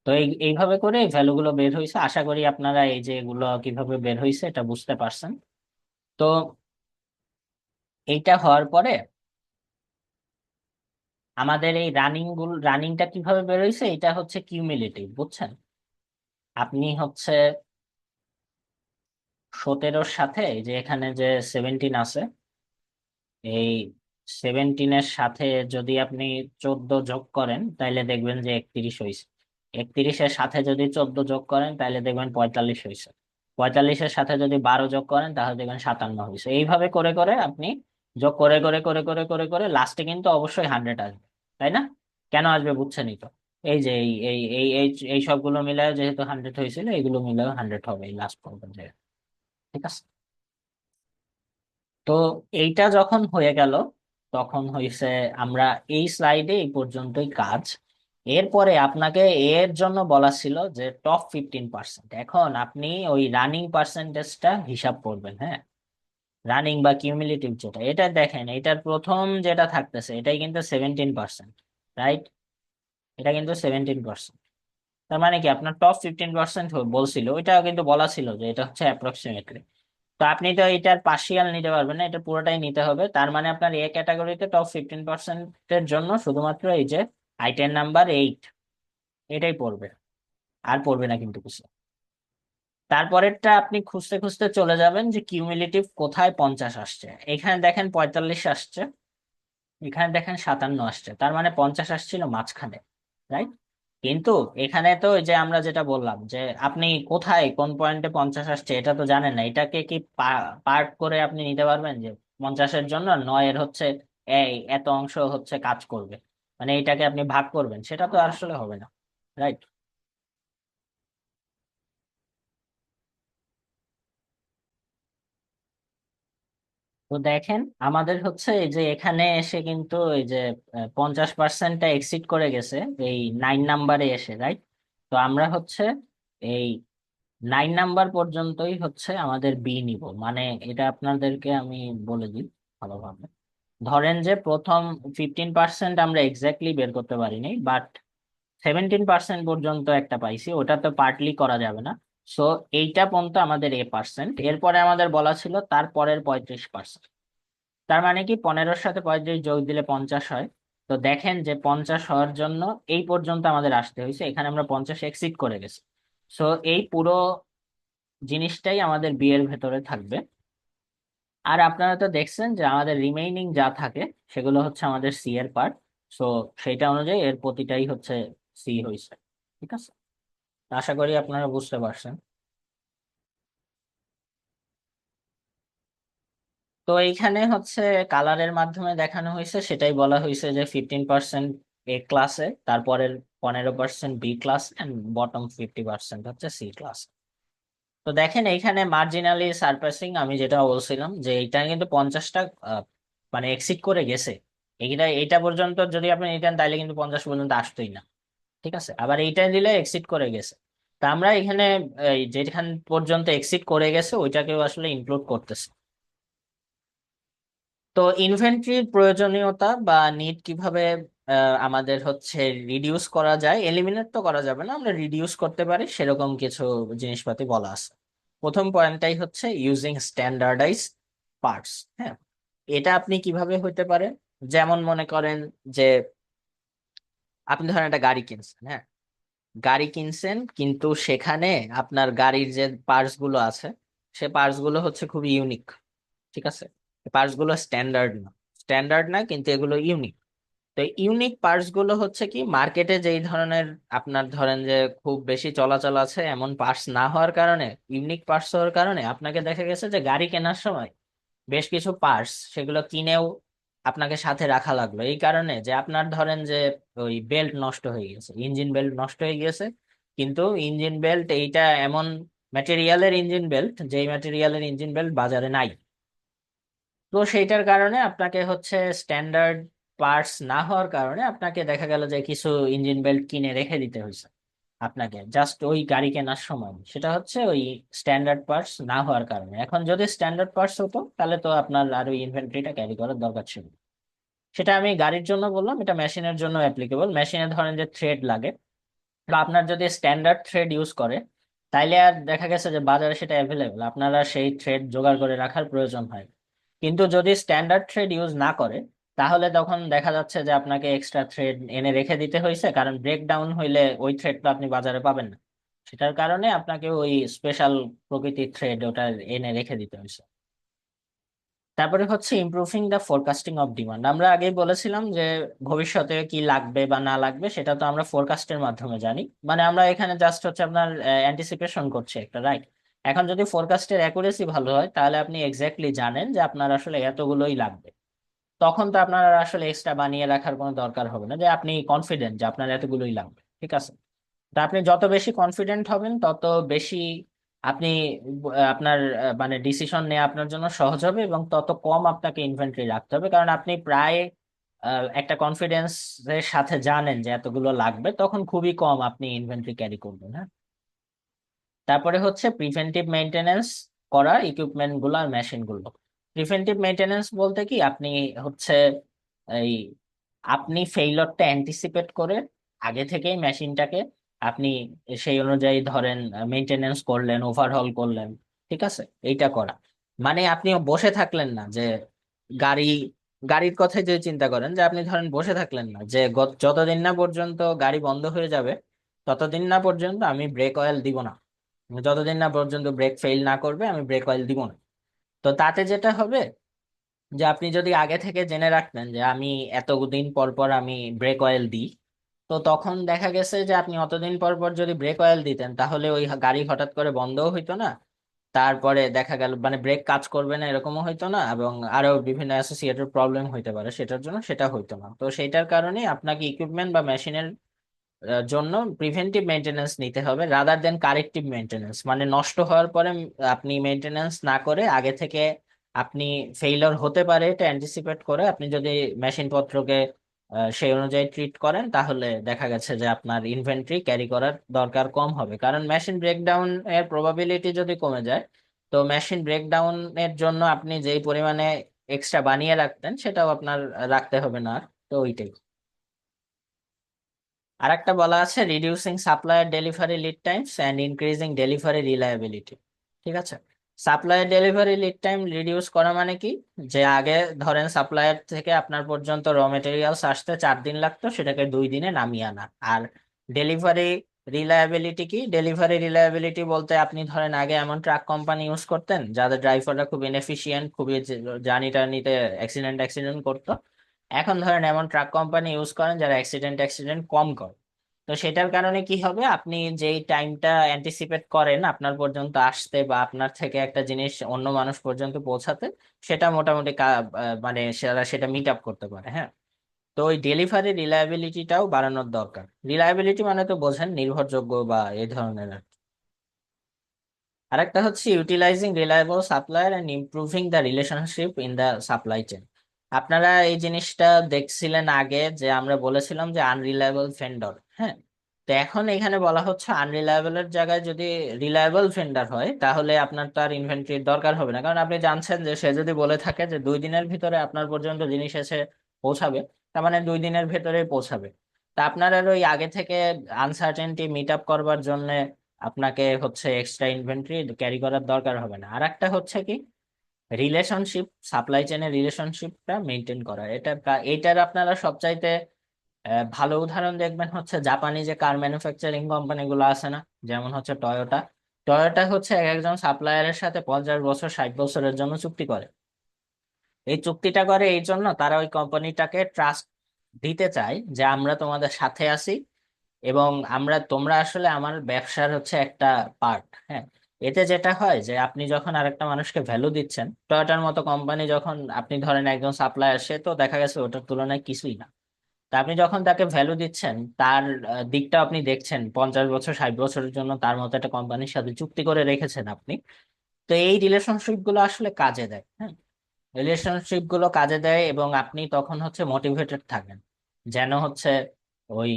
তো এইভাবে করে এই ভ্যালুগুলো বের হয়েছে। আশা করি আপনারা এই যে এগুলো কিভাবে বের হয়েছে এটা বুঝতে পারছেন। তো এইটা হওয়ার পরে আমাদের এই রানিংটা কিভাবে বের হয়েছে, এটা হচ্ছে কিউমুলেটিভ, বুঝছেন? আপনি হচ্ছে 17-র সাথে এই যে এখানে যে 17 আছে, এই 17-এর সাথে যদি আপনি 14 যোগ করেন তাহলে দেখবেন যে 31 হয়েছে। 31-এর সাথে যদি 14 যোগ করেন তাহলে দেখবেন 45 হয়েছে। 45-এর সাথে যদি 12 যোগ করেন তাহলে দেখবেন 57 হয়েছে। এইভাবে করে করে আপনি যোগ করে করে করে করে করে করে লাস্টে কিন্তু অবশ্যই 100 আসবে, তাই না? কেন আসবে বুঝছেনই তো। এই যে এই এই এই এই এই সবগুলো মিলে যেহেতু 100 হয়েছিল, এগুলো মিলেও 100 হবে এই লাস্ট পর্যন্ত, ঠিক আছে? তো এইটা যখন হয়ে গেল তখন হয়েছে, আমরা এই স্লাইডে এই পর্যন্তই কাজ। এরপরে আপনাকে এর জন্য বলা ছিল যে টপ 15%, এখন আপনি ওই রানিং পার্সেন্টেজটা হিসাব করবেন। হ্যাঁ, রানিং বা কিউমুলেটিভ যেটা, এটা দেখেন এটার প্রথম যেটা থাকতেছে এটাই কিন্তু 17%, রাইট? এটা কিন্তু 17%। তার মানে কি আপনার টপ 15% বলছিল, ওইটা কিন্তু বলা ছিল যে এটা হচ্ছে অ্যাপ্রক্সিমেটলি। তো আপনি তো এটার পার্শিয়াল নিতে পারবেন না, এটা পুরোটাই নিতে হবে। তার মানে আপনার এ ক্যাটাগরিতে টপ 15%-এর জন্য শুধুমাত্র এই যে আইটেম নাম্বার 8 এটাই পড়বে, আর পড়বে না কিন্তু কিছু। তারপরেরটা আপনি খুঁজতে খুঁজতে চলে যাবেন যে কিউমুলেটিভ কোথায় 50 আসছে। এখানে দেখেন 45 আসছে, এখানে দেখেন 57 আসছে, তার মানে 50 আসছিল মাঝখানে, রাইট? কিন্তু এখানে তো ওই যে আমরা যেটা বললাম যে আপনি কোথায় কোন পয়েন্টে 50 আসছে এটা তো জানেন না। এটাকে কি পার্ট করে আপনি নিতে পারবেন যে 50-এর জন্য 9-এর হচ্ছে এই এত অংশ হচ্ছে কাজ করবে, মানে এটাকে আপনি ভাগ করবেন? সেটা তো আসলে হবে না, রাইট? তো দেখেন আমাদের হচ্ছে এই যে এখানে এসে কিন্তু এই যে 50%টা এক্সিড করে গেছে এই 9 নাম্বারে এসে, রাইট? তো আমরা হচ্ছে এই 9 নাম্বার পর্যন্তই হচ্ছে আমাদের বি নিব। মানে এটা আপনাদেরকে আমি বলে দিই ভালোভাবে। ধরেন যে প্রথম 15% আমরা এক্স্যাক্টলি বের করতে পারিনি, বাট 17% পর্যন্ত একটা পাইছি, ওটা তো পার্টলি করা যাবে না। সো এইটা পর্যন্ত আমাদের A%, এরপরে আমাদের বলা ছিল তারপরের 35%। তার মানে কি 15-এর সাথে 35 যোগ দিলে 50 হয়। তো দেখেন যে 50 হওয়ার জন্য এই পর্যন্ত আমাদের আসতে হয়েছে, এখানে আমরা 50 এক্সিড করে গেছি। সো এই পুরো জিনিসটাই আমাদের বি এর ভেতরে থাকবে। আর আপনারা তো দেখছেন যে আমাদের রিমেইনিং যা থাকে সেগুলো হচ্ছে আমাদের সি এর পার্ট। সো সেইটা অনুযায়ী এর প্রতিটাই হচ্ছে সি হয়েছে। ঠিক আছে, আশা করি আপনারা বুঝতে পারছেন। তো এইখানে হচ্ছে কালারের মাধ্যমে দেখানো হয়েছে, সেটাই বলা হয়েছে যে 15% এ ক্লাসে, তারপরের 15% বি ক্লাস, এন্ড বটম 50% হচ্ছে সি ক্লাস। তো দেখেন এইখানে মার্জিনালি সারপাসিং, আমি যেটা বলছিলাম যে এইটা কিন্তু 50টা মানে এক্সিড করে গেছে। এইটা পর্যন্ত যদি আপনি নিতেন তাহলে কিন্তু 50 পর্যন্ত আসতোই না। ঠিক আছে, আবার এইটা দিলে এক্সিড করে গেছে। তা আমরা এখানে এই যেখান পর্যন্ত এক্সিড করে গেছে ওইটাকেও আসলে ইনক্লুড করতেছি। তো ইনভেন্টরির প্রয়োজনীয়তা বা নিড কিভাবে আমাদের হচ্ছে রিডিউস করা যায়, এলিমিনেট তো করা যাবে না, আমরা রিডিউস করতে পারি সেরকম কিছু জিনিসপাতি বলা আছে। প্রথম পয়েন্টটাই হচ্ছে ইউজিং স্ট্যান্ডার্ডাইজ পার্টস। হ্যাঁ, এটা আপনি কিভাবে হইতে পারে? যেমন মনে করেন যে আপনি ধরেন একটা গাড়ি কিনছেন, হ্যাঁ, গাড়ি কিনছেন কিন্তু সেখানে আপনার গাড়ির যে পার্টস গুলো আছে সে পার্টস গুলো হচ্ছে খুবই ইউনিক। ঠিক আছে, পার্টস গুলো স্ট্যান্ডার্ড না কিন্তু এগুলো ইউনিক। তো ইউনিক পার্টস গুলো হচ্ছে কি মার্কেটে যেই ধরনের আপনার ধরেন যে খুব বেশি চলাচল আছে এমন পার্টস না হওয়ার কারণে, ইউনিক পার্টস হওয়ার কারণে আপনাকে দেখা গেছে যে গাড়ি কেনার সময় বেশ কিছু পার্টস সেগুলো কিনেও আপনাকে সাথে রাখা লাগলো, এই কারণে যে আপনার ধরেন যে ওই বেল্ট নষ্ট হয়ে গেছে, ইঞ্জিন বেল্ট নষ্ট হয়ে গেছে। কিন্তু ইঞ্জিন বেল্ট এইটা এমন ম্যাটেরিয়ালের ইঞ্জিন বেল্ট যেই ম্যাটেরিয়ালের ইঞ্জিন বেল্ট বাজারে নাই। তো সেইটার কারণে আপনাকে হচ্ছে স্ট্যান্ডার্ড পার্টস না হওয়ার কারণে আপনাকে দেখা গেল যে কিছু ইঞ্জিন বেল্ট কিনে রেখে দিতে হয়েছে আপনাকে জাস্ট ওই গাড়ি কেনার সময়। সেটা হচ্ছে ওই স্ট্যান্ডার্ড পার্টস না হওয়ার কারণে। এখন যদি স্ট্যান্ডার্ড পার্টস হতো তাহলে তো আপনার আর ওই ইনভেন্টরিটা ক্যারি করার দরকার ছিল না। সেটা আমি গাড়ির জন্য বললাম, এটা মেশিনের জন্য অ্যাপ্লিকেবল। মেশিনে ধরেন যে থ্রেড লাগে, তো আপনার যদি স্ট্যান্ডার্ড থ্রেড ইউজ করে তাইলে আর দেখা গেছে যে বাজারে সেটা অ্যাভেলেবল, আপনারা সেই থ্রেড জোগাড় করে রাখার প্রয়োজন হয়। কিন্তু যদি স্ট্যান্ডার্ড থ্রেড ইউজ না করে তাহলে তখন দেখা যাচ্ছে যে আপনাকে এক্সট্রা থ্রেড এনে রেখে দিতে হয়েছে, কারণ ব্রেকডাউন হইলে ওই থ্রেডটা আপনি বাজারে পাবেন না। সেটার কারণে আপনাকে ওই স্পেশাল প্রকৃতির থ্রেড ওটা এনে রেখে দিতে হয়েছে। তারপরে হচ্ছে improving the forecasting of demand. আমরা আগেই বলেছিলাম যে ভবিষ্যতে কি লাগবে বা না লাগবে সেটা তো আমরা ফোরকাস্টের মাধ্যমে জানি। মানে আমরা এখানে জাস্ট হচ্ছে আপনার অ্যান্টিসিপেশন করছি একটা, রাইট? এখন যদি ফোরকাস্টের অ্যাকুরেসি ভালো হয় তাহলে আপনি এক্স্যাক্টলি জানেন যে আপনার আসলে এতগুলোই লাগবে। তখন তো আপনার আর আসলে এক্সট্রা বানিয়ে রাখার কোনো দরকার হবে না, যে আপনি কনফিডেন্ট যে আপনার এতগুলোই লাগবে। ঠিক আছে, তা আপনি যত বেশি কনফিডেন্ট হবেন তত বেশি আপনি আপনার মানে ডিসিশন নেওয়া আপনার জন্য সহজ হবে, এবং তত কম আপনাকে ইনভেন্টরি রাখতে হবে, কারণ আপনি প্রায় একটা কনফিডেন্স এর সাথে জানেন যে এতগুলো লাগবে, তখন খুবই কম আপনি ইনভেন্টরি ক্যারি করবেন। হ্যাঁ, তারপরে হচ্ছে প্রিভেন্টিভ মেইনটেনেন্স করা ইকুইপমেন্ট গুলো আর মেশিন গুলো। প্রিভেন্টিভ মেইনটেনেন্স বলতে কি আপনি হচ্ছে এই আপনি ফেইলরটা অ্যান্টিসিপেট করে আগে থেকেই মেশিনটাকে আপনি সেই অনুযায়ী ধরেন মেনটেনেন্স করলেন, ওভারহল করলেন, ঠিক আছে? এইটা করা মানে আপনি বসে থাকলেন না যে গাড়ি গাড়ির কথাই যদি চিন্তা করেন যে আপনি ধরেন বসে থাকলেন না যে যতদিন না পর্যন্ত গাড়ি বন্ধ হয়ে যাবে ততদিন না পর্যন্ত আমি ব্রেক অয়েল দিব না, যতদিন না পর্যন্ত ব্রেক ফেল না করবে আমি ব্রেক অয়েল দিব না। তো তাতে যেটা হবে যে আপনি যদি আগে থেকে জেনে রাখতেন যে আমি এতদিন পর পর আমি ব্রেক অয়েল দিই, তো তখন দেখা গেছে যে আপনি অতদিন পর পর যদি ব্রেক অয়েল দিতেন তাহলে ওই গাড়ি হঠাৎ করে বন্ধও হইতো না, তারপরে দেখা গেল মানে ব্রেক কাজ করবে না এরকমও হইতো না, এবং আরো বিভিন্ন অ্যাসোসিয়েটেড প্রবলেম হইতে পারে, সেটার জন্য সেটা হইতো না। তো সেইটার কারণে আপনাকে ইকুইপমেন্ট বা মেশিনের জন্য প্রিভেন্টিভ মেনটেনেন্স নিতে হবে রাদার দেন কারেক্টিভ মেনটেনেন্স, মানে নষ্ট হওয়ার পরে আপনি মেনটেনেন্স না করে আগে থেকে আপনি ফেইলিওর হতে পারে এটা অ্যান্টিসিপেট করে আপনি যদি মেশিন পত্রকে সেই অনুযায়ী ট্রিট করেন তাহলে দেখা গেছে যে আপনার ইনভেন্টরি ক্যারি করার দরকার কম হবে, কারণ মেশিন ব্রেকডাউন এর প্রবাবিলিটি যদি কমে যায় তো মেশিন ব্রেকডাউন এর জন্য আপনি যেই পরিমাণে এক্সট্রা বানিয়ে রাখতেন সেটাও আপনার রাখতে হবে না আর। তো ওইটাই। আরেকটা বলা আছে reducing supplier delivery lead Times and increasing delivery reliability. ঠিক আছে, supplier delivery lead time reduce করা মানে কি, যে আগে ধরেন সাপ্লায়ার থেকে আপনার পর্যন্ত র মেটেরিয়ালস আসতে 4 দিন লাগতো, সেটাকে 2 দিনে নামিয়ে আনা। আর ডেলিভারি রিলায়েবিলিটি কি, ডেলিভারি রিলায়েবিলিটি বলতে আপনি ধরেন আগে এমন ট্রাক কোম্পানি ইউজ করতেন যাদের ড্রাইভাররা খুব ইনএফিশিয়েন্ট, খুবই জার্নি টার্নিতে অ্যাক্সিডেন্ট অ্যাক্সিডেন্ট করতো। এখন ধরেন এমন ট্রাক কোম্পানি ইউজ করেন যারা অ্যাক্সিডেন্ট অ্যাক্সিডেন্ট কম করে। তো সেটার কারণে কি হবে, আপনি যেই টাইমটা অ্যান্টিসিপেট করেন আপনার পর্যন্ত আসতে বা আপনার থেকে একটা জিনিস অন্য মানুষ পর্যন্ত পৌঁছাতে, সেটা মোটামুটি মানে সেটা মিট আপ করতে পারে। হ্যাঁ, তো ওই ডেলিভারি রিলায়েবিলিটিটাও বাড়ানোর দরকার। রিলায়েবিলিটি মানে তো বোঝেন, নির্ভরযোগ্য বা এই ধরনের আর কি। আরেকটা হচ্ছে utilising reliable supplier and improving the relationship in the supply chain. আপনারা এই জিনিসটা দেখছিলেন আগে যে আমরা বলেছিলাম যে আনরিলায়েবল ভেন্ডর। হ্যাঁ, তো এখন এখানে বলা হচ্ছে আনরিলায়েবলের জায়গায় যদি রিলায়েবল ভেন্ডর হয় তাহলে আপনার তো আর ইনভেন্টরির দরকার হবে না, কারণ আপনি জানছেন যে সে যদি বলে থাকে যে 2 দিনের ভিতরে আপনার পর্যন্ত জিনিস এসে পৌঁছাবে, তার মানে 2 দিনের ভেতরেই পৌঁছাবে। তা আপনার আর ওই আগে থেকে আনসার্টেনটি মিট আপ করবার জন্য আপনাকে হচ্ছে এক্সট্রা ইনভেন্টরি ক্যারি করার দরকার হবে না। আর একটা হচ্ছে কি, রিলেশনশিপ, সাপ্লাই চেনের রিলেশনশিপটা মেনটেন করা, এটার আপনারা সবচাইতে ভালো উদাহরণ দেখবেন হচ্ছে জাপানি যে কার ম্যানুফ্যাকচারিং কোম্পানিগুলো আছে না, যেমন হচ্ছে টয়োটা। টয়োটা হচ্ছে এক একজন সাপ্লায়ারের সাথে 50 বছর 60 বছরের জন্য চুক্তি করে। এই চুক্তিটা করে এই জন্য তারা ওই কোম্পানিটাকে ট্রাস্ট দিতে চায় যে আমরা তোমাদের সাথে আছি, এবং তোমরা আসলে আমার ব্যবসার হচ্ছে একটা পার্ট। হ্যাঁ, এতে যেটা হয় যে আপনি যখন আরেকটা মানুষকে ভ্যালু দিচ্ছেন, টয়োটার মতো কোম্পানি যখন আপনি ধরেন একজন সাপ্লায়ার, সে তো দেখা গেছে ওটার তুলনায় কিছুই না, তা আপনি যখন তাকে ভ্যালু দিচ্ছেন তার দিকটা আপনি দেখছেন, 50 বছর 60 বছরের জন্য তার মতো একটা কোম্পানির সাথে চুক্তি করে রেখেছেন আপনি। তো এই রিলেশনশিপ গুলো আসলে কাজে দেয়। হ্যাঁ, রিলেশনশিপ গুলো কাজে দেয় এবং আপনি তখন হচ্ছে মোটিভেটেড থাকেন যেন হচ্ছে ওই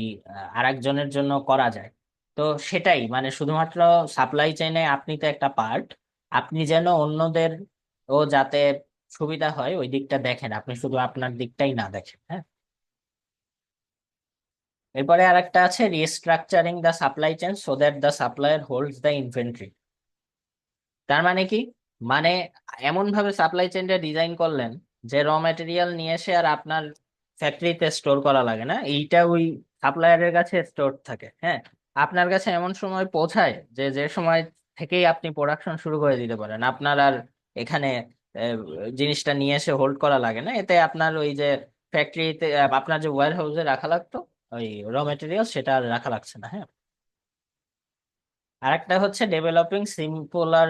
আরেকজনের জন্য করা যায়। তো সেটাই মানে শুধুমাত্র সাপ্লাই চেইনে আপনি তো একটা পার্ট, আপনি যেন অন্যদের ও যাতে সুবিধা হয় ওই দিকটা দেখেন, আপনি শুধু আপনার দিকটাই না দেখেন। হ্যাঁ, এরপরে আরেকটা আছে restructuring the supply chain so that the supplier holds the inventory. তার মানে কি, মানে এমন ভাবে সাপ্লাই চেইনটা ডিজাইন করলেন যে র ম্যাটেরিয়াল নিয়ে এসে আর আপনার ফ্যাক্টরিতে স্টোর করা লাগে না, এইটা ওই সাপ্লায়ারের কাছে স্টোর থাকে। হ্যাঁ, আপনার কাছে এমন সময় পৌঁছায় যে যে সময় থেকেই আপনি প্রোডাকশন শুরু করে দিতে পারেন, আপনার আর এখানে জিনিসটা নিয়ে এসে হোল্ড করা লাগে না। এতে আপনার ওই যে ফ্যাক্টরিতে আপনার যে ওয়্যার হাউসে রাখা লাগতো ওই র ম্যাটেরিয়াল সেটা আর রাখা লাগছে না। হ্যাঁ, আরেকটা হচ্ছে developing simpler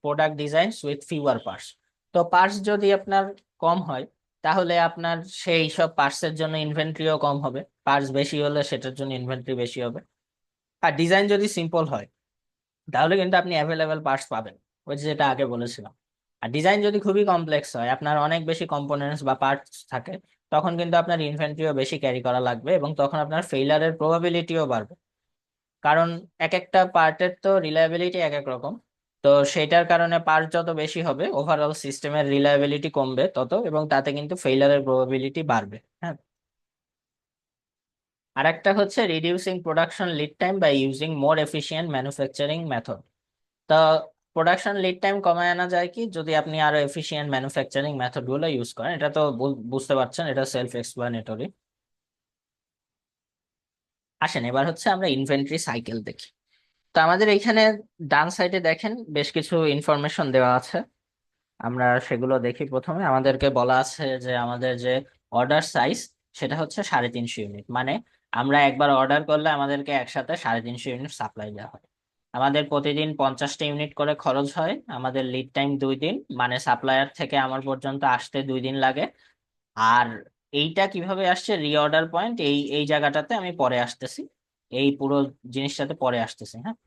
product designs with fewer parts. তো পার্টস যদি আপনার কম হয় তাহলে আপনার সেই সব পার্টসের জন্য ইনভেন্টরিও কম হবে, পার্টস বেশি হলে সেটার জন্য ইনভেন্টরি বেশি হবে। আর ডিজাইন যদি সিম্পল হয় তাহলে কিন্তু আপনি অ্যাভেলেবেল পার্টস পাবেন, ওই যে যেটা আগে বলেছিলাম। আর ডিজাইন যদি খুবই কমপ্লেক্স হয়, আপনার অনেক বেশি কম্পোনেন্টস বা পার্টস থাকে, তখন কিন্তু আপনার ইনভেন্টরিও বেশি ক্যারি করা লাগবে এবং তখন আপনার ফেইলারের প্রবাবিলিটিও বাড়বে, কারণ এক একটা পার্টের তো রিলায়েবিলিটি এক এক রকম। তো সেটার কারণে পার্ট যত বেশি হবে ওভারঅল সিস্টেমের রিলায়েবিলিটি কমবে তত, এবং তাতে কিন্তু ফেইলারের প্রবাবিলিটি বাড়বে। হ্যাঁ, আর একটা হচ্ছে reducing production lead time by using more efficient manufacturing method. তো প্রোডাকশন লিড টাইম কমায় আনা যায় কি, যদি আপনি আরো এফিশিয়েন্ট ম্যানুফ্যাকচারিং মেথড গুলো ইউজ করেন। এটা তো বুঝতে পারছেন, এটা সেলফ এক্সপ্লানেটরি। আসেন এবার হচ্ছে আমরা ইনভেন্টরি সাইকেল দেখি। তো আমাদের এখানে ডান সাইডে দেখেন বেশ কিছু ইনফরমেশন দেওয়া আছে। আমরা সেগুলো দেখি। প্রথমে আমাদেরকে বলা আছে যে আমাদের যে অর্ডার সাইজ সেটা হচ্ছে 350 ইউনিট, মানে আমরা একবার অর্ডার করলে আমাদেরকে একসাথে 350 ইউনিট সাপ্লাই দেওয়া হয়। আমাদের প্রতিদিন 50টা ইউনিট করে খরচ হয়, আমাদের লিড টাইম 2 দিন, মানে সাপ্লায়ার থেকে আমার পর্যন্ত আসতে 2 দিন লাগে। আর এইটা কিভাবে আসছে রিঅর্ডার পয়েন্ট, এই এই জায়গাটাতে আমি পরে আসতেছি, এই পুরো জিনিসটাতে পরে আসতেছি। হ্যাঁ,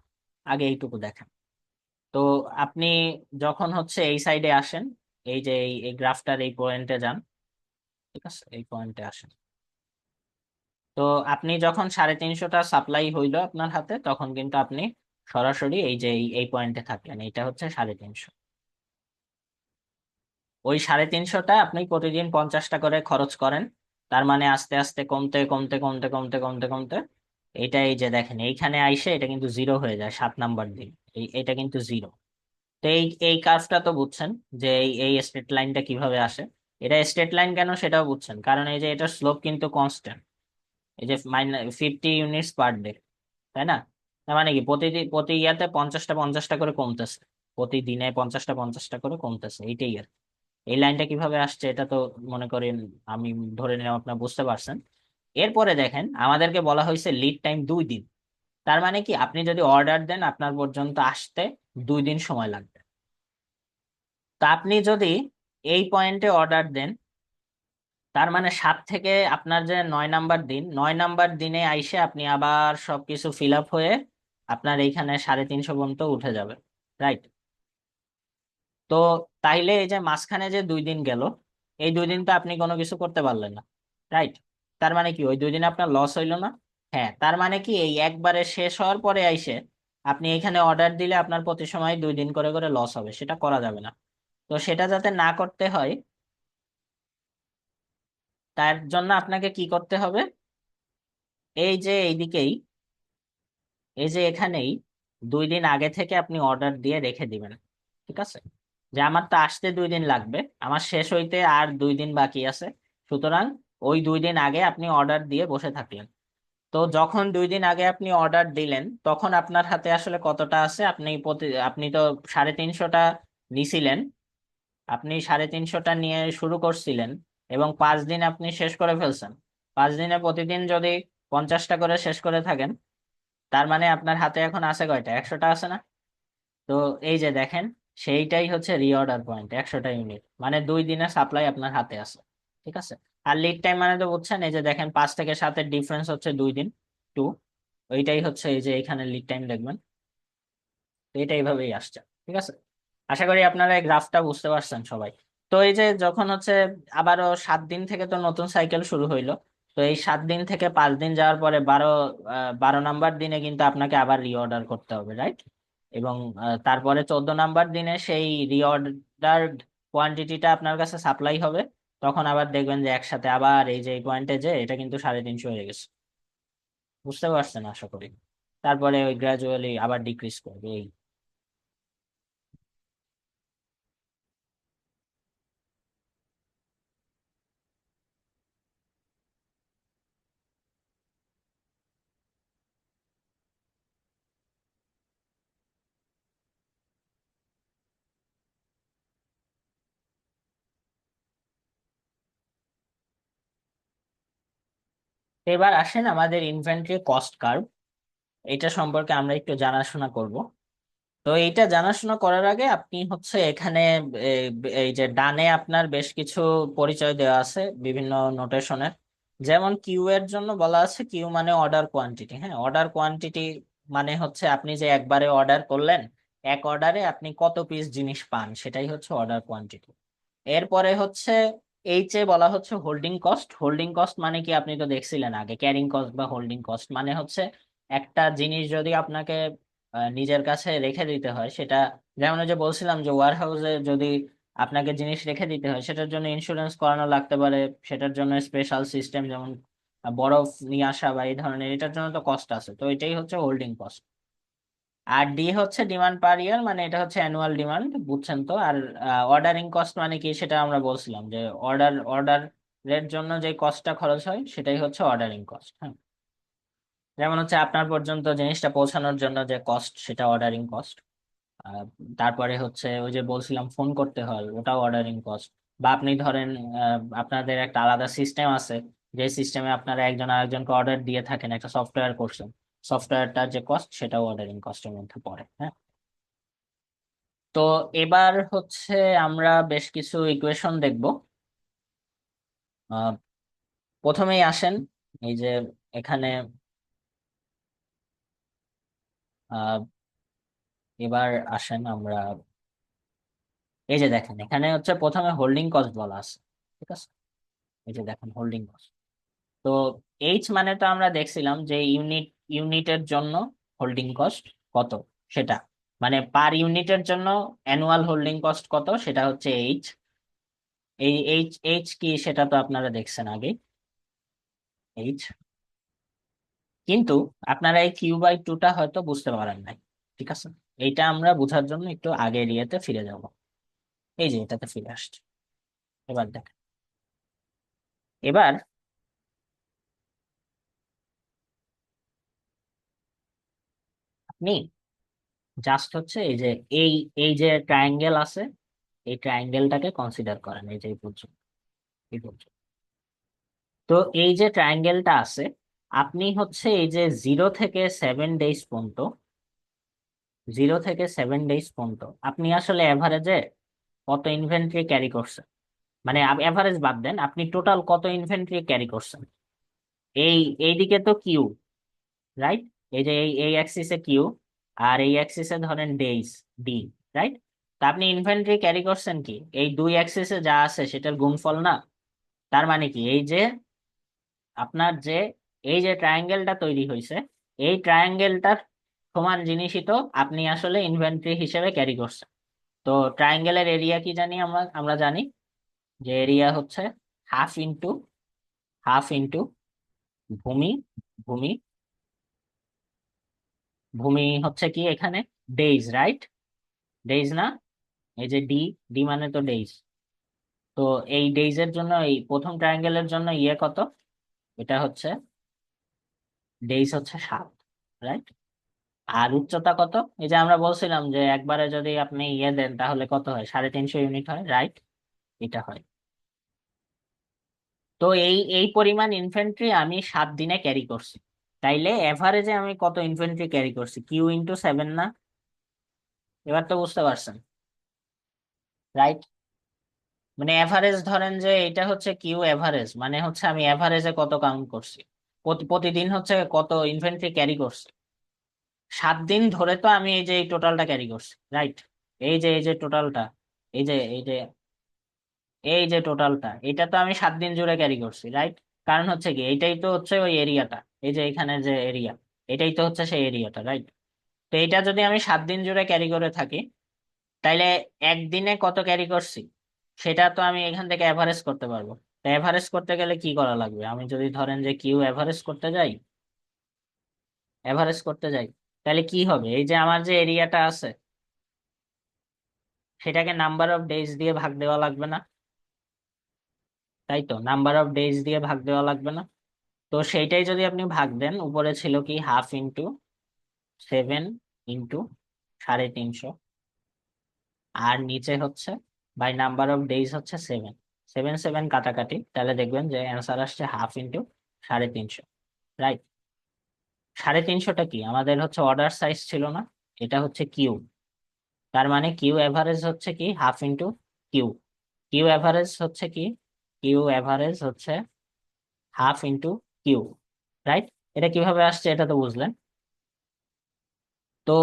আগে এইটুকু দেখেন। তো আপনি যখন হচ্ছে এই সাইডে আসেন, এই যে এই গ্রাফটার এই পয়েন্টে যান, ঠিক আছে, এই পয়েন্টে আসেন। তো আপনি যখন 350টা সাপ্লাই হইলো আপনার হাতে, তখন কিন্তু আপনি সরাসরি এই যে এই পয়েন্টে থাকলেন, এইটা হচ্ছে 350। ওই 350টা আপনি প্রতিদিন 50টা করে খরচ করেন, তার মানে আস্তে আস্তে কমতে কমতে কমতে কমতে কমতে কমতে এইটা, এই যে দেখেন এইখানে আইসে এটা কিন্তু জিরো হয়ে যায় 7 নাম্বার দিন। এটা কিন্তু জিরো। তো এই এই কার্ভটা তো বুঝছেন যে এই স্ট্রেট লাইনটা কিভাবে আসে। এটা স্ট্রেট লাইন কেন সেটাও বুঝছেন, কারণ এই যে এটার স্লোপ কিন্তু কনস্ট্যান্ট। এই যে 50 ইউনিটস পার ডে, তাই না? তার মানে কি প্রতিদিন প্রতি ইয়াতে 50টা 50টা করে কমতেছে, প্রতিদিনে 50টা 50টা করে কমতেছে, এইটাই আর কি। এই লাইনটা কিভাবে আসছে এটা তো মনে করেন, আমি ধরে নিলাম আপনার বুঝতে পারছেন। এরপরে দেখেন আমাদেরকে বলা হয়েছে লিড টাইম 2 দিন। তার মানে কি আপনি যদি অর্ডার দেন আপনার পর্যন্ত আসতে 2 দিন সময় লাগবে। তা আপনি যদি এই পয়েন্টে অর্ডার দেন, তার মানে 7 থেকে আপনার যে 9 নাম্বার দিন, 9 নাম্বার দিনে আইসে আপনি আবার সবকিছু ফিল আপ হয়ে আপনার এইখানে 350 পর্যন্ত উঠে যাবে, রাইট? তো তাইলে এই যে মাঝখানে যে 2 দিন গেল, এই 2 দিন তো আপনি কোনো কিছু করতে পারলেন না, রাইট? তার মানে কি ওই 2 দিন আপনার লস হইলো না? হ্যাঁ, তার মানে কি এই একবারে শেষ হওয়ার পরে আইসে আপনি এখানে অর্ডার দিলে আপনার প্রতি সময় 2 দিন করে করে লস হবে, সেটা করা যাবে না। তো সেটা যাতে না করতে হয়, তার জন্য আপনাকে কি করতে হবে, এই যে এইদিকেই, এই যে এখানেই 2 দিন আগে থেকে আপনি অর্ডার দিয়ে রেখে দিবেন। ঠিক আছে, যে আমার তো আসতে 2 দিন লাগবে, আমার শেষ হইতে আর 2 দিন বাকি আছে, সুতরাং ওই 2 দিন আগে আপনি অর্ডার দিয়ে বসে থাকলেন। তো যখন 2 দিন আগে আপনি অর্ডার দিলেন, তখন আপনার হাতে আসলে কতটা আছে, আপনি তো 350টা নিছিলেন, আপনি 350টা নিয়ে শুরু করছিলেন, এবং 5 দিন আপনি শেষ করে ফেলছেন। 5 দিনে প্রতিদিন যদি 50টা করে শেষ করে থাকেন, তার মানে আপনার হাতে এখন আছে কয়টা, 100টা আছে না? তো এই যে দেখেন, সেইটাই হচ্ছে রিঅর্ডার পয়েন্ট, 100টা ইউনিট, মানে 2 দিনের সাপ্লাই আপনার হাতে আছে। ঠিক আছে। আর লিড টাইম মানে তো বুঝছেন, এই যে দেখেন 5 থেকে 7-এর ডিফারেন্স হচ্ছে 2 দিন, 2। ওইটাই হচ্ছে এই যে এখানে লিড টাইম দেখবেন। তো এটা এইভাবেই আসছে। ঠিক আছে, আশা করি আপনারা এই গ্রাফটা বুঝতে পারছেন সবাই। তো এই যে যখন হচ্ছে আবারও 7 দিন থেকে তো নতুন সাইকেল শুরু হইলো, তো এই 7 দিন থেকে 5 দিন যাওয়ার পরে 12 নাম্বার দিনে কিন্তু আপনাকে আবার রিঅর্ডার করতে হবে, রাইট? এবং তারপরে 14 নাম্বার দিনে সেই রিঅর্ডার কোয়ান্টিটিটা আপনার কাছে সাপ্লাই হবে। তখন আবার দেখবেন যে একসাথে আবার এই যে এই পয়েন্টে যে এটা কিন্তু 350 হয়ে গেছে। বুঝতে পারছেন আশা করি। তারপরে ওই গ্রাজুয়ালি আবার ডিক্রিজ করবে এই। এবার আসেন আমাদের ইনভেন্টরি কস্ট কার্ভ, এটা সম্পর্কে আমরা একটু জানাশোনা করব। তো এইটা জানাশোনা করার আগে আপনি হচ্ছে এখানে এ, এই যে ডানে আপনার বেশ কিছু পরিচয় দেওয়া আছে বিভিন্ন নোটেশনের। যেমন কিউ এর জন্য বলা আছে, কিউ মানে অর্ডার কোয়ান্টিটি। হ্যাঁ, অর্ডার কোয়ান্টিটি মানে হচ্ছে আপনি যে একবারে অর্ডার করলেন, এক অর্ডারে আপনি কত পিস জিনিস পান, সেটাই হচ্ছে অর্ডার কোয়ান্টিটি। এরপরে হচ্ছে এইচ এ বলা হচ্ছে হোল্ডিং কস্ট। হোল্ডিং কস্ট মানে কি আপনি তো দেখছিলেন আগে, ক্যারিং কস্ট বা হোল্ডিং কস্ট মানে হচ্ছে একটা জিনিস যদি আপনাকে নিজের কাছে রেখে দিতে হয়, সেটা যেমন ওই যে বলছিলাম যে ওয়ার হাউসে যদি আপনাকে জিনিস রেখে দিতে হয়, সেটার জন্য ইন্স্যুরেন্স করানো লাগতে পারে, সেটার জন্য স্পেশাল সিস্টেম যেমন বরফ নিয়ে আসা বা এই ধরনের, এটার জন্য তো কস্ট আছে, তো এটাই হচ্ছে হোল্ডিং কস্ট। আর ডি হচ্ছে ডিমান্ড পার ইয়ার, মানে এটা হচ্ছে অ্যানুয়াল ডিমান্ড, বুঝছেন তো। আর অর্ডারিং কস্ট মানে কি, সেটা আমরা বলছিলাম যে অর্ডারের জন্য যে কস্টটা খরচ হয় সেটাই হচ্ছে অর্ডারিং কস্ট। হ্যাঁ, যেমন হচ্ছে আপনার পর্যন্ত জিনিসটা পৌঁছানোর জন্য যে কস্ট, সেটা অর্ডারিং কস্ট। তারপরে হচ্ছে ওই যে বলছিলাম ফোন করতে হয়, ওটাও অর্ডারিং কস্ট। বা আপনি ধরেন আপনাদের একটা আলাদা সিস্টেম আছে, যে সিস্টেমে আপনারা একজন আরেকজনকে অর্ডার দিয়ে থাকেন, একটা সফটওয়্যার করছেন, সফটওয়্যারটার যে কস্ট সেটাও অর্ডারিং কস্টের মধ্যে পড়ে। হ্যাঁ, তো এবার হচ্ছে আমরা বেশ কিছু ইকুয়েশন দেখব। আহ, প্রথমেই আসেন, এই যে এখানে আহ, এবার আসেন আমরা, এই যে দেখেন এখানে হচ্ছে প্রথমে হোল্ডিং কস্ট বলা আছে, ঠিক আছে। এই যে দেখেন হোল্ডিং কস্ট, তো এইচ মানে তো আমরা দেখছিলাম যে ইউনিটের জন্য হোল্ডিং কস্ট কত, সেটা মানে পার ইউনিটের জন্য অ্যানুয়াল হোল্ডিং কস্ট কত, সেটা হচ্ছে এইচ। এই এইচ এইচ কি সেটা তো আপনারা দেখছেন আগে, এইচ। কিন্তু আপনারা এই কিউ/2 হয়তো বুঝতে পারেন নাই, ঠিক আছে। এইটা আমরা বোঝার জন্য একটু আগের ইয়েতে ফিরে যাব। এই যে এটাতে ফিরে আসছে, এবার দেখেন। এবার আপনি জাস্ট হচ্ছে এই যে এই এই যে ট্রায়াঙ্গেল আছে, এই ট্রায়াঙ্গেলটাকে কনসিডার করেন, এই যে এই পর্যন্ত, এই পর্যন্ত। তো এই যে ট্রায়াঙ্গেলটা আছে, আপনি হচ্ছে এই যে 0 থেকে 7 ডেজ পর্যন্ত, 0 থেকে 7 ডেজ পর্যন্ত আপনি আসলে এভারেজে কত ইনভেন্টরি ক্যারি করছেন, মানে এভারেজ বাদ দেন, আপনি টোটাল কত ইনভেন্টরি ক্যারি করছেন। এই এইদিকে তো কিউ, রাইট, এই যে এই অ্যাক্সিসে কিউ, আর এই অ্যাক্সিসে ধরেন ডেইজ, ডি, রাইট। তা আপনি ইনভেন্টরি ক্যারি করছেন কি, এই দুই অ্যাক্সিসে যা আছে সেটার গুণফল না। তার মানে কি, এই যে আপনার যে এই যে ট্রায়াঙ্গেলটা তৈরি হয়েছে, এই ট্রায়াঙ্গেলটার সমান জিনিসই তো আপনি আসলে ইনভেন্টরি হিসেবে ক্যারি করছেন। তো ট্রায়াঙ্গেলের এরিয়া কি জানি, আমরা আমরা জানি যে এরিয়া হচ্ছে হাফ ইন্টু হাফ ইন্টু ভূমি, ভূমি, ভূমি হচ্ছে কি এখানে ডেইজ, রাইট, ডেইজ না, এই যে ডি, ডি মানে তো ডেইজ। তো এই ডেইজ এর জন্য, এই প্রথম ট্রায়াঙ্গেলের জন্য ইয়ে কত, এটা হচ্ছে ডেইজ হচ্ছে 7, রাইট। আর উচ্চতা কত, এই যে আমরা বলছিলাম যে একবারে যদি আপনি ইয়ে দেন তাহলে কত হয়, 350 ইউনিট হয়, রাইট, এটা হয়। তো এই এই পরিমাণ ইনফেন্ট্রি আমি 7 দিনে ক্যারি করছি, তাইলে এভারেজে আমি কত ইনফেন্ট্রি ক্যারি করছি, Q×7 না। এবার তো বুঝতে পারছেন, রাইট। মানে এভারেজ ধরেন যে এটা হচ্ছে কিউ এভারেজ, মানে হচ্ছে আমি এভারেজে কত কাউন্ট করছি, প্রতিদিন হচ্ছে কত ইনভেন্টরি ক্যারি করছি। 7 দিন ধরে তো আমি এই যে এই টোটালটা ক্যারি করছি, রাইট। এই যে টোটালটা, এই যে এই যে টোটালটা, এটা তো আমি 7 দিন জুড়ে ক্যারি করছি, রাইট। কারণ হচ্ছে কি, এইটাই তো হচ্ছে ওই এরিয়াটা, এই যে এখানে যে এরিয়া, এটাই তো হচ্ছে সেই এরিয়াটা, রাইট। তো এটা যদি আমি 7 দিন জুড়ে ক্যারি করে থাকি, তাইলে একদিনে কত ক্যারি করছি সেটা তো আমি এখান থেকে এভারেজ করতে পারবো। তো এভারেজ করতে গেলে কি করা লাগবে, আমি যদি ধরেন যে কিউ এভারেজ করতে যাই, এভারেজ করতে যাই, তাহলে কি হবে, এই যে আমার যে এরিয়াটা আছে সেটাকে নাম্বার অফ ডেজ দিয়ে ভাগ দেওয়া লাগবে না, তাই তো, নাম্বার অফ ডেজ দিয়ে ভাগ দেওয়া লাগবে না। তো সেইটাই যদি আপনি ভাগ দেন, উপরে ছিল কি 1/2 × 7 × 350, আর নিচে হচ্ছে বাই নাম্বার অফ ডেইজ হচ্ছে 7, 7 7 কাটাকাটি, তাহলে দেখবেন যে অ্যান্সার আসছে 1/2 × 350, রাইট। 350টা কি আমাদের হচ্ছে অর্ডার সাইজ ছিল না, এটা হচ্ছে কিউ। তার মানে কিউ এভারেজ হচ্ছে কি কিউ, কিউ এভারেজ হচ্ছে কি, কিউ এভারেজ হচ্ছে 1/2 × কিউ, রাইট। এটা কিভাবে আসছে এটা তো বুঝলেন। তো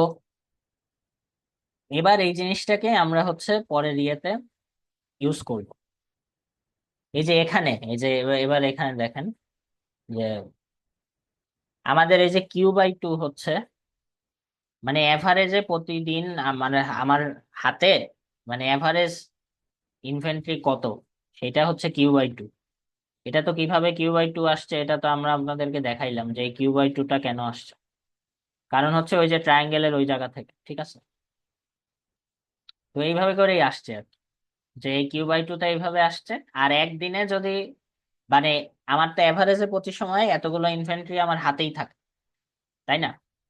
এবার এই জিনিসটাকে আমরা হচ্ছে পরের ইয়েতে ইউজ করব। এই যে এখানে, এই যে এবার এখানে দেখেন যে আমাদের এই যে Q/2 হচ্ছে, মানে এভারেজে প্রতিদিন মানে আমার হাতে, মানে এভারেজ ইনভেন্টরি কত, সেটা হচ্ছে Q/2। এটা তো কিভাবে কিউ/2 আসছে, এটা তো আমরা আপনাদেরকে দেখাইলাম যে এই কিউ/2টা কেন আসছে। কারণ হচ্ছে ওই যে ট্রায়াঙ্গেলের ওই জায়গা থেকে, ঠিক আছে। তো এইভাবে করেই আসছে আর কি, যে এই কিউ/2টা এইভাবে আসছে। আর একদিনে যদি মানে আমার তো এভারেজে প্রতি সময় এতগুলো ইনফ্যান্ট্রি আমার হাতেই থাকে, তাই না?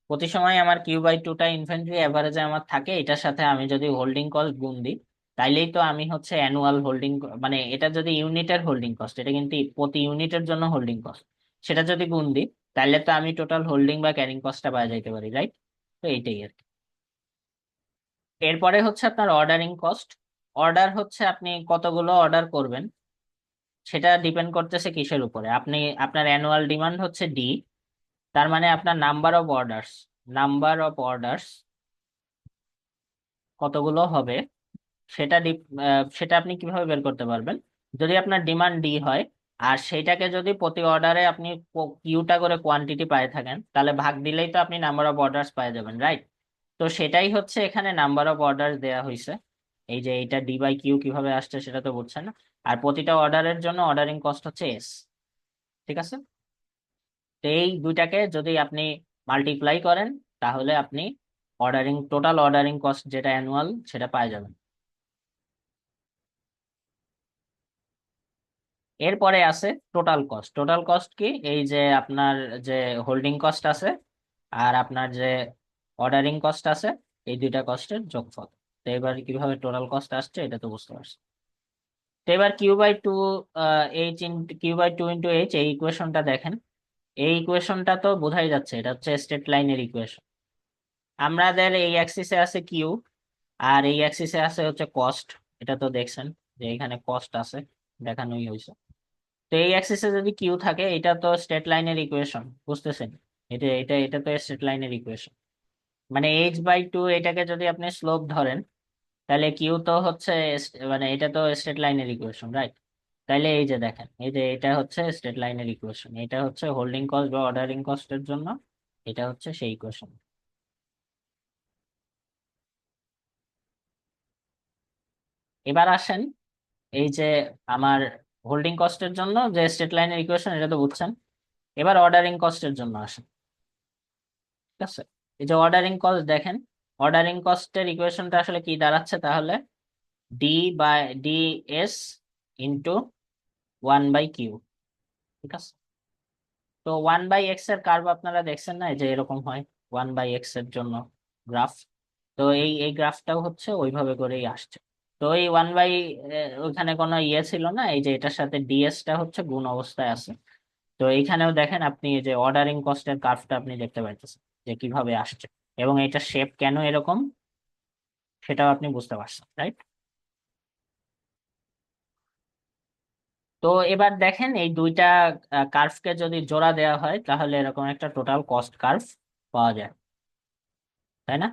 প্রতি সময় আমার কিউ/2টা ইনফ্যান্ট্রি এভারেজে আমার থাকে, এটার সাথে আমি যদি হোল্ডিং কস্ট গুণ দিই, তাইলেই তো আমি হচ্ছে অ্যানুয়াল হোল্ডিং, মানে এটা যদি ইউনিটের হোল্ডিং কস্ট, এটা কিন্তু প্রতি ইউনিটের জন্য হোল্ডিং কস্ট, সেটা যদি গুণ দিই, তাহলে তো আমি টোটাল হোল্ডিং বা ক্যারিং কস্টটা পাওয়া যাইতে পারি, রাইট? তো এইটাই আর কি। এরপরে হচ্ছে আপনার অর্ডারিং কস্ট। অর্ডার হচ্ছে আপনি কতগুলো অর্ডার করবেন, সেটা ডিপেন্ড করতেছে কিসের উপরে। আপনি আপনার অ্যানুয়াল ডিমান্ড হচ্ছে ডি, তার মানে আপনার নাম্বার অফ অর্ডার্স কতগুলো হবে, সেটা আপনি কিভাবে বের করতে পারবেন। যদি আপনার ডিমান্ড ডি হয়, আর সেইটাকে যদি প্রতি অর্ডারে আপনি কিউটা করে কোয়ান্টিটি পাই থাকেন, তাহলে ভাগ দিলেই তো আপনি নাম্বার অফ অর্ডার্স পেয়ে যাবেন, রাইট? তো সেটাই হচ্ছে এখানে নাম্বার অফ অর্ডার দেয়া হয়েছে। এই যে এইটা ডি/কিউ কিভাবে আসছে সেটা তো বুঝছেন না। আর প্রতিটা অর্ডারের জন্য অর্ডারিং কস্ট হচ্ছে এস, ঠিক আছে। তো এই দুইটাকে যদি আপনি মাল্টিপ্লাই করেন, তাহলে আপনি টোটাল অর্ডারিং কস্ট যেটা অ্যানুয়াল সেটা পাই যাবেন। এরপরে আছে টোটাল কস্ট। টোটাল কস্ট কি? এই যে আপনার যে হোল্ডিং কস্ট আছে আর আপনার যে অর্ডারিং কস্ট আছে, এই দুইটা কস্টের যোগফল। তো এবার কিভাবে টোটাল কস্ট আসছে এটা তো বুঝতে পারছি। তো এবার কিউ/2 এই ইকুয়েশনটা দেখেন। এই ইকুয়েশনটা তো বোঝাই যাচ্ছে এটা হচ্ছে স্ট্রেট লাইনের ইকুয়েশন। আমাদের এই অ্যাক্সিসে আছে কিউ, আর এই অ্যাক্সিসে আছে হচ্ছে কস্ট। এটা তো দেখছেন যে এখানে কস্ট আছে, দেখানোই হয়েছে। তো এই অ্যাক্সিসে যদি কিউ থাকে, এটা তো স্ট্রেট লাইনের ইকুয়েশন, বুঝতেছেন? এটা এটা এটা তো স্ট্রেট লাইনের ইকুয়েশন। মানে h/2 এটাকে যদি আপনি স্লোপ ধরেন, তাহলে কিউ তো হচ্ছে মানে এটা তো স্ট্রেট লাইনের ইকুয়েশন, রাইট? তাইলে এই যে দেখেন, এই যে এটা হচ্ছে স্ট্রেট লাইনের ইকুয়েশন, এটা হচ্ছে হোল্ডিং কস্ট বা অর্ডারিং কস্টের জন্য, এটা হচ্ছে সেই ইকুয়েশন। এবার আসেন, এই যে আমার হোল্ডিং কস্টের জন্য যে স্ট্রেট লাইনের ইকুয়েশন এটা তো বুঝছেন। এবার অর্ডারিং কস্টের জন্য আসেন, ঠিক আছে। এই যে অর্ডারিং কস্ট দেখেন, অর্ডারিং কস্টের ইকুয়েশনটা আসলে কি দাঁড়াচ্ছে তাহলে? D/DS × 1/Q, ঠিক আছে। তো 1/X এর কার্ভ আপনারা দেখছেন না, এই যে এরকম হয় 1/X এর জন্য গ্রাফ। তো এই এই গ্রাফটাও হচ্ছে ওইভাবে করেই আসছে। তো এই ওইখানে কোনো ইয়ে ছিল না, এই যে এটার সাথে ডিএসটা হচ্ছে গুণ অবস্থায় আছে। তো এইখানেও দেখেন আপনি এই যে অর্ডারিং কস্টের কার্ভটা আপনি দেখতে পাইতেছেন যে কিভাবে আসছে, এবং এটা শেপ কেন এরকম সেটাও আপনি বুঝতে পারছেন, রাইট? তো এবার দেখেন এই দুইটা কার্ভকে যদি জোড়া দেওয়া হয়, তাহলে এরকম একটা টোটাল কস্ট কার্ভ পাওয়া যায়, তাই না?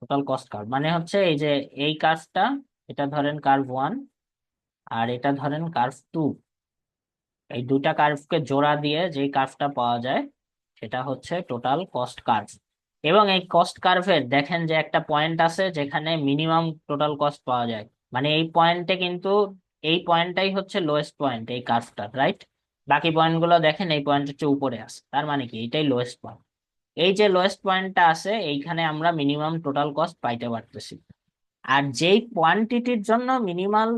টোটাল কস্ট কার্ভ মানে হচ্ছে এই যে এই কার্ভটা, এটা ধরেন কার্ভ 1, আর এটা ধরেন কার্ভ 2। এই দুইটা কার্ভকে জোড়া দিয়ে যে কার্ভটা পাওয়া যায়, সেটা হচ্ছে টোটাল কস্ট কার্ভ। এবং এই কস্ট কার্ভের দেখেন যে একটা পয়েন্ট আছে যেখানে মিনিমাম টোটাল কস্ট পাওয়া যায়। মানে এই পয়েন্টে কিন্তু, এই পয়েন্টটাই হচ্ছে লোয়েস্ট পয়েন্ট এই কার্ভটা, রাইট? বাকি পয়েন্টগুলো দেখেন এই পয়েন্ট হচ্ছে উপরে আছে, তার মানে কি এটাই লোয়েস্ট পয়েন্ট। এই যে লোয়েস্ট পয়েন্টটা আছে, এইখানে আমরা মিনিমাম টোটাল কস্ট পাইতে পারতেছি। আর যেই কোয়ান্টিটির জন্য মিনিমাল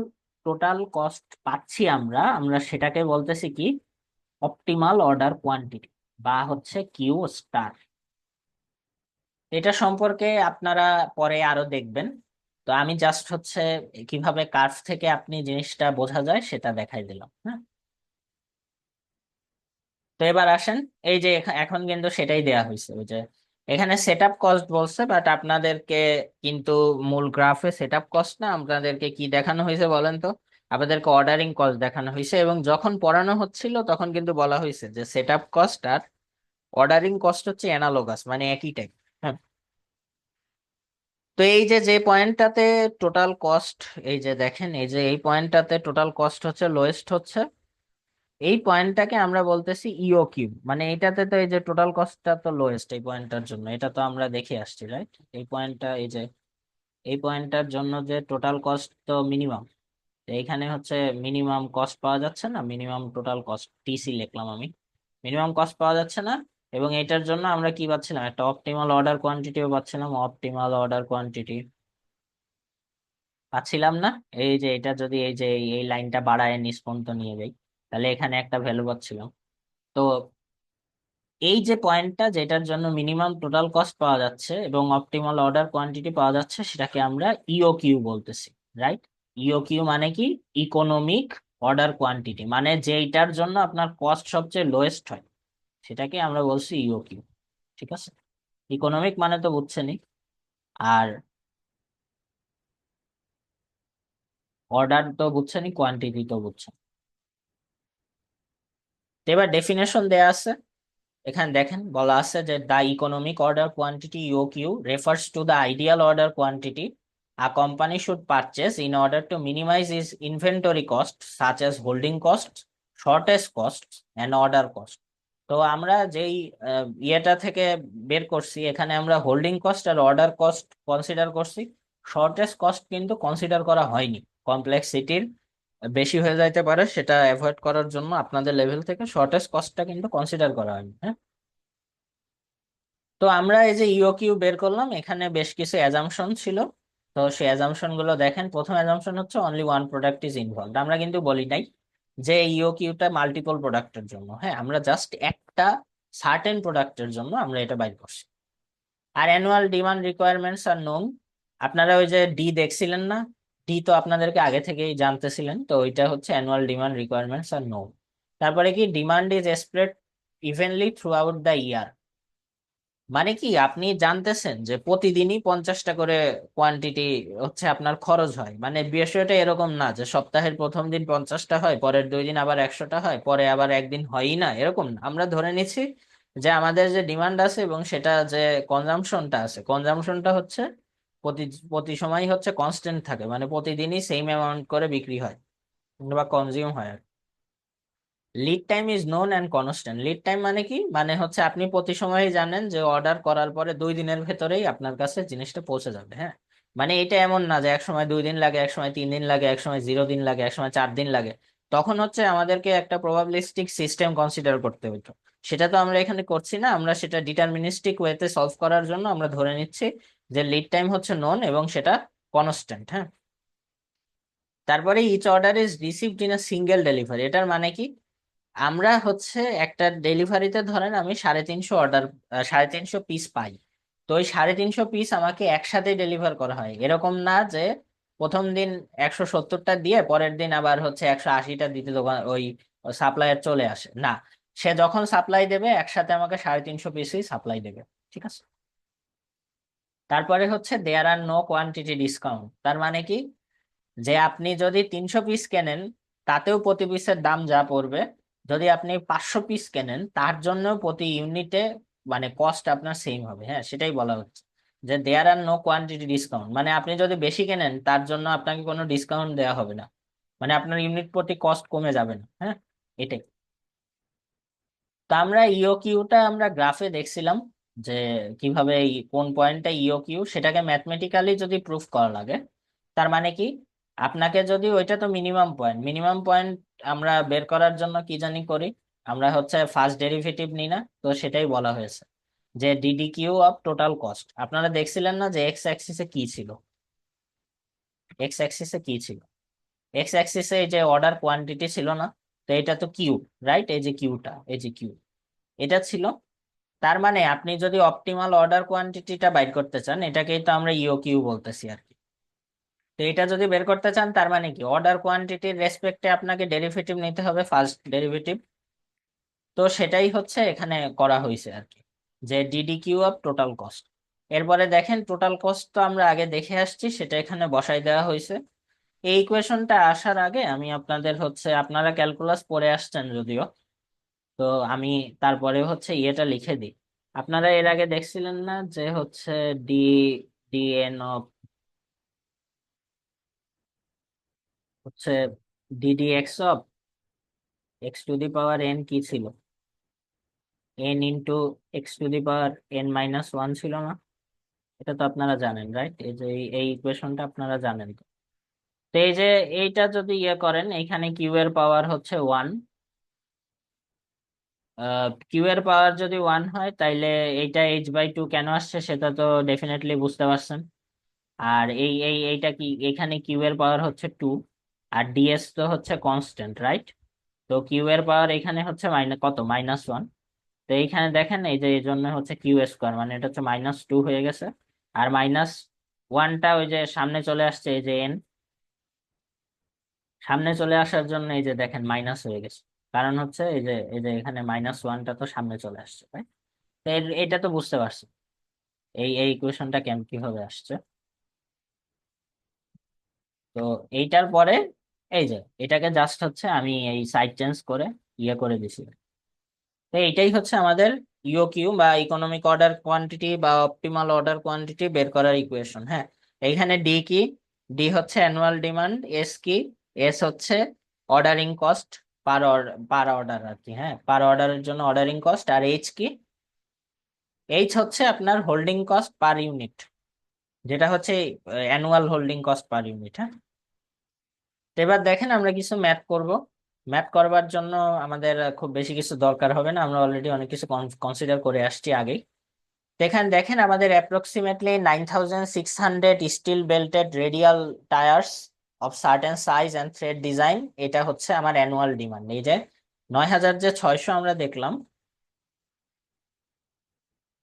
টোটাল কস্ট পাচ্ছি আমরা আমরা সেটাকে বলতেছি কি? অপটিমাল অর্ডার কোয়ান্টিটি, বা হচ্ছে কিউ স্টার। এটা সম্পর্কে আপনারা পরে আরো দেখবেন। তো আমি জাস্ট হচ্ছে কিভাবে কার্ভ থেকে আপনি জিনিসটা বোঝা যায় সেটা দেখাই দিলাম, হ্যাঁ। তো এবার আসেন, এই যে এখন কিন্তু সেটাই দেয়া হয়েছে, ওই যে এখানে সেট আপ কস্ট বলছে, বাট আপনাদেরকে কিন্তু মূল গ্রাফে সেট আপ কস্ট না, আপনাদেরকে কি দেখানো হয়েছে বলেন তো? আপনাদেরকে অর্ডারিং কস্ট দেখানো হয়েছে, এবং যখন পড়ানো হচ্ছিল তখন কিন্তু বলা হয়েছে যে সেট আপ কস্ট আর অর্ডারিং কস্ট হচ্ছে অ্যানালোগাস, মানে একই টাইপ। হ্যাঁ। তো এই যে যে পয়েন্টটাতে টোটাল কস্ট, এই যে দেখেন এই যে এই পয়েন্টটাতে টোটাল কস্ট হচ্ছে লোয়েস্ট হচ্ছে, এই পয়েন্টটাকে আমরা বলতেছি ইও কিউ। মানে এইটাতে তো এই যে টোটাল কস্টটা তো লোয়েস্ট এই পয়েন্টটার জন্য, এটা তো আমরা দেখে আসছি, রাইট? এই পয়েন্টটা, এই যে এই পয়েন্টটার জন্য যে টোটাল কস্ট তো মিনিমাম, এখানে হচ্ছে মিনিমাম কস্ট পাওয়া যাচ্ছে না, মিনিমাম টোটাল কস্ট টিসি লিখলাম আমি, মিনিমাম কস্ট পাওয়া যাচ্ছে না। এবং এটার জন্য আমরা কি পাচ্ছিলাম, একটা অপটিমাল অর্ডার কোয়ান্টিটিও পাচ্ছিলাম, অপটিমাল অর্ডার কোয়ান্টিটি পাচ্ছিলাম না। এই যে এটা যদি এই যে এই লাইনটা বাড়ায় নিচ পর্যন্ত নিয়ে যাই, তাহলে এখানে একটা ভ্যালু পাচ্ছিলাম। তো এই যে পয়েন্টটা যেটার জন্য মিনিমাম টোটাল কস্ট পাওয়া যাচ্ছে এবং অপটিমাল অর্ডার কোয়ান্টিটি পাওয়া যাচ্ছে, সেটাকে আমরা ইওকিউ বলতেছি, রাইট? ইওকিউ মানে কি? ইকোনমিক অর্ডার কোয়ান্টিটি, মানে যেইটার জন্য আপনার কস্ট সবচেয়ে লোয়েস্ট হয়, সেটাকে আমরা বলছি ইওকিউ। ঠিক আছে, ইকোনমিক মানে তো বুঝছেনই, আর অর্ডার তো বুঝছেনই, কোয়ান্টিটি তো বুঝছেন। তো এবার ডেফিনেশন দেয়া আছে, এখানে দেখেন বলা আছে যে the economic order quantity EOQ refers to the ideal order quantity a company should purchase in order to minimize its inventory costs such as holding costs, shortage costs and order cost। তো আমরা যেই ইয়েটা থেকে বের করছি, এখানে আমরা হোল্ডিং কস্ট আর অর্ডার কস্ট কনসিডার করছি, শর্টেজ কস্ট কিন্তু কনসিডার করা হয়নি। কমপ্লেক্সিটির বেশি হয়ে যাইতে পারে, সেটা অ্যাভয়েড করার জন্য আপনাদের লেভেল থেকে শর্টেজ কস্টটা কিন্তু কনসিডার করা হয়নি, হ্যাঁ। তো আমরা এই যে ইওকিউ বের করলাম, এখানে বেশ কিছু অ্যাজাম্পশন ছিল। তো সেই অ্যাজাম্পশন গুলো দেখেন, প্রথম অ্যাজাম্পশন হচ্ছে only one product is involved. আমরা কিন্তু বলি নাই যে ইওকিউটা মাল্টিপল প্রোডাক্টের জন্য, হ্যাঁ, আমরা জাস্ট একটা সার্টেন প্রোডাক্টের জন্য আমরা এটা বাইর করছি। আর annual demand requirements are known. আপনারা ওই যে ডি দেখছিলেন না, ডি তো আপনাদেরকে আগে থেকেই জানতেছিলেন, তো ওইটা হচ্ছে annual demand requirements are known. তারপরে কি, demand is spread evenly through out the year, মানে কি আপনি জানতেছেন যে প্রতিদিনই 50টা করে কোয়ান্টিটি হচ্ছে আপনার খরচ হয়, মানে বিষয়টা এরকম না যে সপ্তাহের প্রথম দিন 50টা হয়, পরের 2 দিন আবার 100টা হয়, পরে আবার একদিন হয়ই না, এরকম না। আমরা ধরে নিচ্ছি যে আমাদের যে ডিমান্ড আছে এবং সেটা যে কনজাম্পশনটা আছে, কনজাম্পশনটা হচ্ছে প্রতি প্রতি সময় হচ্ছে কনস্ট্যান্ট থাকে, মানে প্রতিদিনই সেম অ্যামাউন্ট করে বিক্রি হয় বা কনজিউম হয়। Lead time is known and constant. Lead time মানে কি, মানে হচ্ছে আপনি প্রতি সময়ই জানেন যে অর্ডার করার পরে 2 দিনের ভেতরেই আপনার কাছে জিনিসটা পৌঁছে যাবে, হ্যাঁ। মানে এটা এমন না যে এক সময় 2 দিন লাগে, এক সময় 3 দিন লাগে, এক সময় 0 দিন লাগে, এক সময় 4 দিন লাগে। তখন হচ্ছে আমাদেরকে একটা প্রবাবিলিস্টিক সিস্টেম কনসিডার করতে হতো, সেটা তো আমরা এখানে করছি না। আমরা সেটা ডিটারমিনিস্টিক ওয়েতে সলভ করার জন্য আমরা ধরে নিচ্ছি যে লিড টাইম হচ্ছে নোন এবং সেটা কনস্ট্যান্ট, হ্যাঁ। তারপরে each order is received in a single delivery, এটার মানে কি, আমরা হচ্ছে একটা ডেলিভারিতে ধরেন আমি 350 অর্ডার, 350 পিস পাই। তো ওই 350 পিস আমাকে একসাথে ডেলিভার করা হয়, এরকম না যে প্রথম দিন 170টা দিয়ে পরের দিন আবার হচ্ছে 180টা দিতে দোকান ওই সাপ্লায়ার চলে আসে না। সে যখন সাপ্লাই দেবে একসাথে আমাকে 350 পিসই সাপ্লাই দেবে। ঠিক আছে। তারপরে হচ্ছে দেয়ার আর নো কোয়ান্টিটি ডিসকাউন্ট, তার মানে কি, যে আপনি যদি 300 পিস কেনেন তাতেও প্রতি পিসের দাম যা পড়বে, যদি আপনি 500 পিস কেনেন তার জন্য প্রতি ইউনিটে মানে কস্ট আপনার সেম হবে, হ্যাঁ, সেটাই বলা হচ্ছে যে দেয়ার আর নো কোয়ান্টিটি ডিসকাউন্ট, মানে আপনি যদি বেশি কেনেন তার জন্য আপনাকে কোনো ডিসকাউন্ট দেওয়া হবে না, মানে আপনার ইউনিট প্রতি কস্ট কমে যাবে না, হ্যাঁ, এটাই। তো আমরা ইওকিউটা আমরা গ্রাফে দেখছিলাম যে কিভাবে কোন পয়েন্টটা ইওকিউ, সেটাকে ম্যাথমেটিক্যালি যদি প্রুফ করা লাগে, তার মানে কি, আপনাকে যদি ওইটা তো মিনিমাম পয়েন্ট আমরা বের করার জন্য কি জানি করি, আমরা হচ্ছে ফার্স্ট ডেরিভেটিভ নিই না, তো সেটাই বলা হয়েছে যে ডিডিকিউ অফ টোটাল কস্ট। আপনারা দেখছিলেন না যে এক্স অ্যাক্সিসে কি ছিল, এক্স অ্যাক্সিসে কি ছিল, এক্স অ্যাক্সিসে এই যে অর্ডার কোয়ান্টিটি ছিল না, তো এটা তো কিউ, রাইট? এই যে কিউটা, এই যে কিউ, এটা ছিল। তার মানে আপনি যদি অপটিমাল অর্ডার কোয়ান্টিটিটা বাইর করতে চান, এটাকেই তো আমরা ইও কিউ বলতেছি আর কি। তো এটা যদি বের করতে চান, তার মানে কি, অর্ডার কোয়ান্টিটির রেসপেক্টে আপনাকে ডেরিভেটিভ নিতে হবে, ফার্স্ট ডেরিভেটিভ। তো সেটাই হচ্ছে এখানে করা হয়েছে আর কি, যে D Q of total cost. এরপরে দেখেন টোটাল কস্ট তো আমরা আগে দেখে আসছি, সেটা এখানে বসাই দেওয়া হয়েছে। এই ইকুয়েশনটা আসার আগে আমি আপনাদের হচ্ছে, আপনারা ক্যালকুলাস পড়ে আসছেন যদিও, তো আমি তারপরে হচ্ছে ইয়েটা লিখে দিই। আপনারা এর আগে দেখছিলেন না যে হচ্ছে ডি ডিএন অফ হচ্ছে DD x of x to the power N কি ছিল, N into x to the power n-1 ছিল না? এটা তো আপনারা জানেন, রাইট? এই যে এই ইকুয়েশনটা আপনারা জানেন তো। তো এই যে এইটা যদি ইয়ে করেন, এখানে কিউ এর পাওয়ার হচ্ছে 1, কিউ এর পাওয়ার যদি 1 হয় তাইলে এইটা h/2 কেন আসছে সেটা তো ডেফিনেটলি বুঝতে পারছেন। আর এইটা কি, এখানে কিউ এর পাওয়ার হচ্ছে 2, আর ডিএস তো হচ্ছে কনস্ট্যান্ট, রাইট? তো কিউ এর পাওয়ার এখানে হচ্ছে মাইনাস কত, -1। তো এইখানে দেখেন এই যে এই জন্য হচ্ছে কিউ স্কোয়ার, মানে এটা হচ্ছে -2 হয়ে গেছে। আর -1টা ওই যে সামনে চলে আসছে, এই যে এন সামনে চলে আসার জন্য এই যে দেখেন মাইনাস হয়ে গেছে। কারণ হচ্ছে এই যে এখানে -1টা তো সামনে চলে আসছে, তাই? তো এটা তো বুঝতে পারছি, এই ইকুয়েশনটা কেমন কিভাবে আসছে। তো এইটার পরে এই যে এটাকে জাস্ট হচ্ছে আমি এই সাইড চেঞ্জ করে ইয়ে করে দিছি। তো এইটাই হচ্ছে আমাদের ইওকিউ বা ইকোনমিক অর্ডার কোয়ান্টিটি বা অপটিমাল অর্ডার কোয়ান্টিটি বের করার ইকুয়েশন। হ্যাঁ, এইখানে ডি কি? ডি হচ্ছে অ্যানুয়াল ডিমান্ড, এস কি? এস হচ্ছে অর্ডারিং কস্ট পার অর্ডার আর কি। হ্যাঁ, পার অর্ডারের জন্য অর্ডারিং কস্ট। আর এইচ কি? এইচ হচ্ছে আপনার হোল্ডিং কস্ট পার ইউনিট, যেটা হচ্ছে annual holding cost per unit. হ্যাঁ, তো এবার দেখেন আমরা কিছু ম্যাথ করব। ম্যাথ করবার জন্য আমাদের খুব বেশি কিছু দরকার হবে না, আমরা অলরেডি অনেক কিছু কনসিডার করে আসছি আগে। তো এখানে দেখেন আমাদের approximately 9600 steel belted radial tyres of certain size and thread design, এটা হচ্ছে আমার অ্যানুয়াল ডিমান্ড। এই যে 9600 আমরা দেখলাম,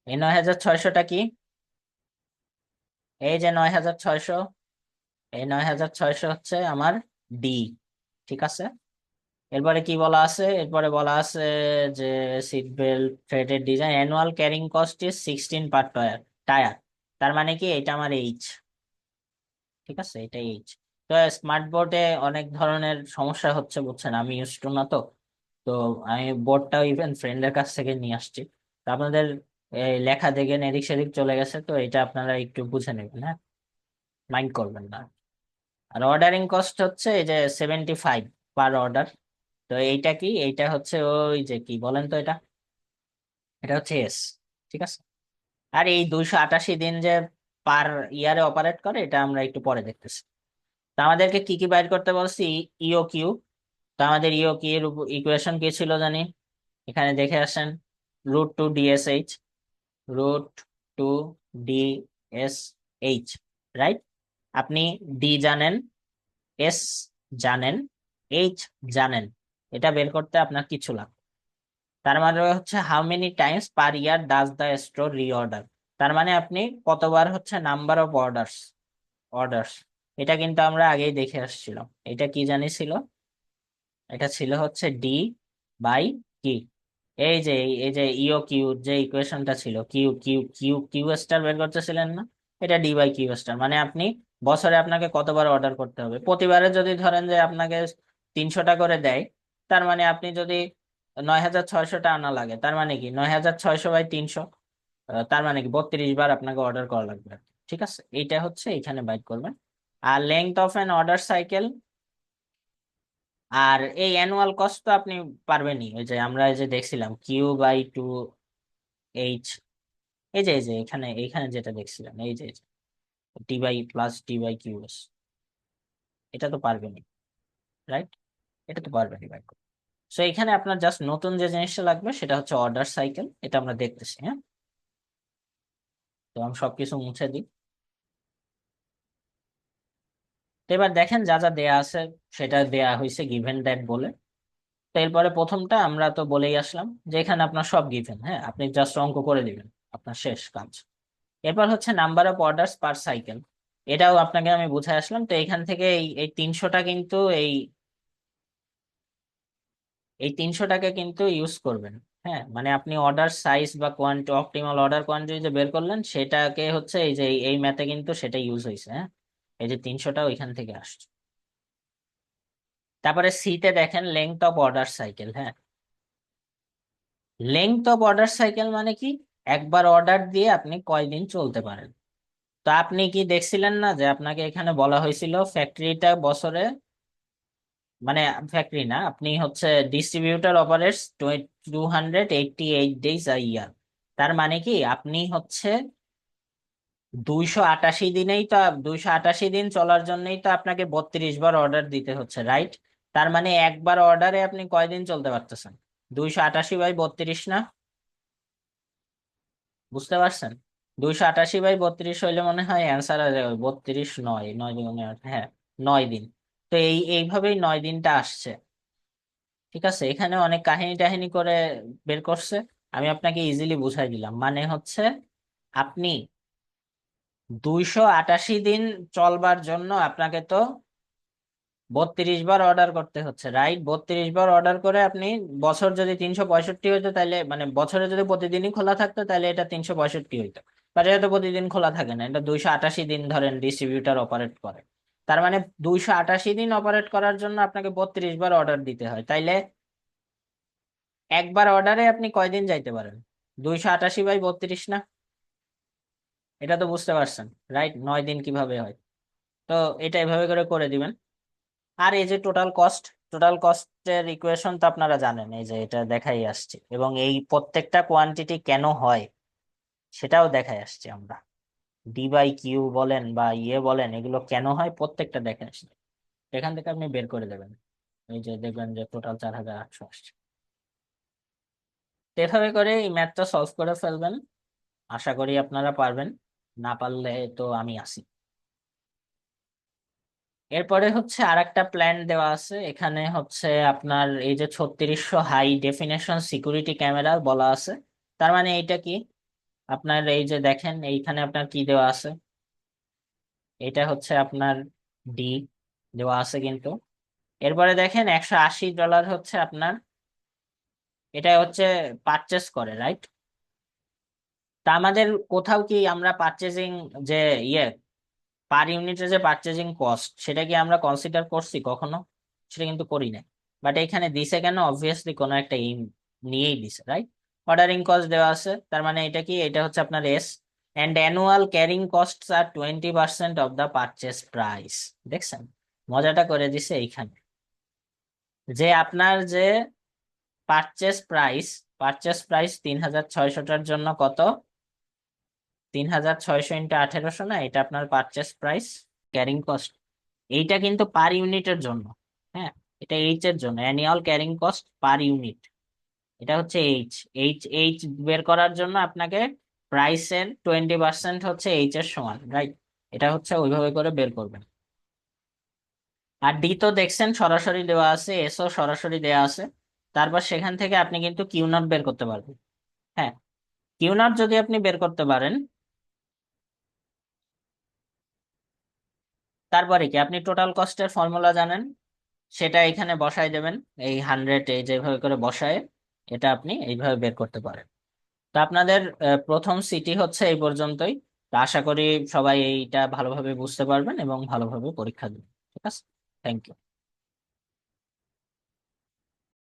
এই 9600টা কি? এই যে 9600, এই 9600 হচ্ছে আমার ডি। ঠিক আছে, এরপরে কি বলা আছে? এরপরে বলা আছে যে সিট বেল্ট থ্রেডের design annual carrying cost is 16 per tyre tyre. তার মানে কি এটা আমার এইচ। ঠিক আছে, এটাই এইচ। তো স্মার্ট বোর্ডে অনেক ধরনের সমস্যা হচ্ছে, বুঝছেন, আমি ইউজ টু না তো। তো আমি বোর্ডটাও ইভেন ফ্রেন্ডের কাছ থেকে নিয়ে আসছি। তো আপনাদের এই লেখা দেখে এদিক সেদিক চলে গেছে, তো এটা আপনারা একটু বুঝে নেবেন, হ্যাঁ, মাইন্ড করবেন না। আর অর্ডারিং কস্ট হচ্ছে এই যে 75 পার অর্ডার। তো এইটা কি? এইটা হচ্ছে ওই যে কি বলেন তো, এটা এটা হচ্ছে এস। ঠিক আছে, আর এই 288 দিন যে পার ইয়ারে অপারেট করে, এটা আমরা একটু পরে দেখতেছি। তো আমাদেরকে কি কি বাইর করতে বলছি? ইও কিউ। তো আমাদের ইও কি এর ইকুয়েশন কি ছিল জানি? এখানে দেখে আসেন, √2 DSH, √2 DSH, রাইট? আপনি ডি জানেন, এস জানেন, এইচ জানেন। এটা বের করতে আপনার কিছু লাগবে। তার মানে হচ্ছে how many Times per year does the store reorder. তার মানে আপনি কতবার হচ্ছে নাম্বার অফ অর্ডার্স। এটা কিন্তু আমরা আগেই দেখে আসছিলাম। এটা কি জানি ছিল? এটা ছিল হচ্ছে ডি বাই কি? এই যে ইও কিউ যে ইকুয়েশনটা ছিল, Q Q Q Q star বের করতেছিলেন না? এটা ডি বাই কিউ স্টার। মানে আপনি বছরে আপনাকে কতবার অর্ডার করতে হবে, প্রতিবারে যদি ধরেন যে আপনাকে 300টা করে দেয়, তার মানে আপনি যদি 9600টা আনা লাগে, তার মানে কি 9600/300, তার মানে কি 32 বার আপনাকে অর্ডার করা লাগবে আর কি। ঠিক আছে, এইটা হচ্ছে এখানে বাইট করবেন। আর length of an order cycle, আর এই অ্যানুয়াল কস্ট তো আপনি পারবেনই। ওই যে আমরা এই যে দেখছিলাম Q/2H, এই যে এখানে এখানে যেটা দেখছিলাম, এই যে T/+T/QS, এটা তো পারবেনই, রাইট? এটা তো পারবেনই ভাই। সো এখানে আপনার জাস্ট নতুন যে জিনিসটা লাগবে সেটা হচ্ছে অর্ডার সাইকেল, এটা আমরা দেখতেছি। হ্যাঁ, তো আমি সবকিছু মুছে দিই। তো এবার দেখেন যা যা দেয়া আছে সেটা দেয়া হয়েছে গিভেন দ্যাট বলে। তো এরপরে প্রথমটা আমরা তো বলেই আসলাম যে এখানে আপনার সব গিভেন, হ্যাঁ, আপনি জাস্ট অঙ্ক করে দিবেন, আপনার শেষ কাজ। এরপর হচ্ছে number of orders per cycle, এটাও আপনাকে আমি বুঝাই আসলাম। তো এখান থেকে এই এই 300টা কিন্তু এই 300টাকে কিন্তু ইউজ করবেন। হ্যাঁ, মানে আপনি অর্ডার সাইজ বা কোয়ান্টি অপটিমাল অর্ডার কোয়ান্টিটি যে বের করলেন সেটাকে হচ্ছে এই যে এই ম্যাথে কিন্তু সেটা ইউজ হয়েছে। হ্যাঁ, এই যে 300টা ওইখান থেকে আসছে। তারপরে সিতে দেখেন লেংথ অফ অর্ডার সাইকেল। হ্যাঁ, লেংথ অফ অর্ডার সাইকেল মানে কি? একবার অর্ডার দিয়ে আপনি কয়দিন চলতে পারেন। তো আপনি কি দেখছিলেন না যে আপনাকে এখানে বলা হয়েছিল ফ্যাক্টরিটা বছরে, মানে ফ্যাক্টরি না, আপনি হচ্ছে ডিস্ট্রিবিউটর অপারেটস 288 ডেজ আ ইয়ার। তার মানে কি আপনি হচ্ছে 288 দিনেই তো, 288 দিন চলার জন্যই তো আপনাকে 32 বার অর্ডার দিতে হচ্ছে, রাইট? তার মানে একবার অর্ডারে আপনি কয়দিন চলতে পারতেছেন? 288/32 না? বুঝতে পারছেন? 288/32 হইলে মনে হয় অ্যান্সার 32, 9, 9 × 8, হ্যাঁ, 9 দিন। তো এইভাবেই 9 দিনটা আসছে। ঠিক আছে, এখানে অনেক কাহিনী টাহিনী করে বের করছে। আমি আপনাকে ইজিলি বুঝাই দিলাম, মানে হচ্ছে আপনি 288 দিন চলবার জন্য আপনাকে তো 32 বার অর্ডার করতে হচ্ছে, রাইট? 32 বার অর্ডার করে আপনি, বছর যদি 365 হইতো তাহলে, মানে বছরে যদি প্রতিদিনই খোলা থাকতো তাহলে এটা 365 হইতো। বাট এটা তো প্রতিদিন খোলা থাকে না, এটা 288 দিন ধরেন ডিস্ট্রিবিউটার অপারেট করে। তার মানে 288 দিন অপারেট করার জন্য আপনাকে 32 বার অর্ডার দিতে হয়, তাইলে একবার অর্ডারে আপনি কয়দিন যাইতে পারেন? 288/32 না? এটা তো বুঝতে পারছেন, রাইট? 9 দিন কিভাবে হয়। তো এটা এভাবে করে করে দিবেন। আর এই যে টোটাল কস্টের ইকুয়েশন তো আপনারা জানেন, এই যে এটা দেখাই আসছে, এবং এই প্রত্যেকটা কোয়ান্টিটি কেন হয় সেটাও দেখাই আসছে আমরা। ডি/কিউ বলেন বা ইয়ে বলেন, এগুলো কেন হয় প্রত্যেকটা দেখে আসছে। এখান থেকে আপনি বের করে দেবেন, এই যে দেখবেন যে টোটাল 4800 আসছে। তো এভাবে করে এই ম্যাথটা সলভ করে ফেলবেন, আশা করি আপনারা পারবেন। না পারলে তো আমি আছি। এরপরে হচ্ছে আরেকটা প্ল্যান দেওয়া আছে এখানে, হচ্ছে আপনার এই যে 3600 হাই ডেফিনেশন সিকিউরিটি ক্যামেরা বলা আছে। তার মানে এইটা কি? আপনার এই যে দেখেন এইখানে আপনার কি দেওয়া আছে, এটা হচ্ছে আপনার ডি দেওয়া আছে কিন্তু। এরপরে দেখেন $180 হচ্ছে আপনার, এটা হচ্ছে পারচেস করে, রাইট? তা আমাদের কোথাও কি আমরা পারচেজিং যে ইয়ে পার ইউনিটের যে পারচেজিং কস্ট, সেটা কি আমরা কনসিডার করছি কখনো? সেটা কিন্তু করি না। বাট এখানে দিছে কেন? অবভিয়াসলি কোনো একটা এইম নিয়েই দিছে, রাইট? অর্ডারিং কস্ট দেওয়া আছে, তার মানে এটা কি? এটা হচ্ছে আপনার S. And annual carrying costs আর 20% অফ দ্য পারচেস প্রাইস। দেখছেন, মজাটা করে দিছে এইখানে, যে আপনার যে পারচেস প্রাইস 3600টার জন্য কত? 3600 × 1800 না, এটা আপনার পারচেস প্রাইস। ক্যারিং কস্ট এইটা কিন্তু পার ইউনিটের জন্য। হ্যাঁ, এটা এইচ এর জন্য, annual carrying cost per unit. এটা হচ্ছে এইচ। এইচ বের করার জন্য আপনাকে প্রাইসের 20% হচ্ছে এইচ এর সমান, রাইট? এটা হচ্ছে ওইভাবে করে বের করবেন। আর ডি তো দেখছেন সরাসরি দেওয়া আছে, এসও সরাসরি দেওয়া আছে। তারপর সেখান থেকে আপনি কিন্তু কিউ নট বের করতে পারবেন। হ্যাঁ, কিউ নট যদি আপনি বের করতে পারেন, তারপরে কি আপনি টোটাল কস্টের ফর্মুলা জানেন, সেটা এখানে বসায় দেবেন। এই 100 এই যেভাবে করে বসায়, এটা আপনি এইভাবে বের করতে পারেন। তো আপনাদের প্রথম সিটি হচ্ছে এই পর্যন্তই। তো আশা করি সবাই এইটা ভালোভাবে বুঝতে পারবেন এবং ভালোভাবে পরীক্ষা দেবেন। ঠিক আছে, থ্যাংক ইউ।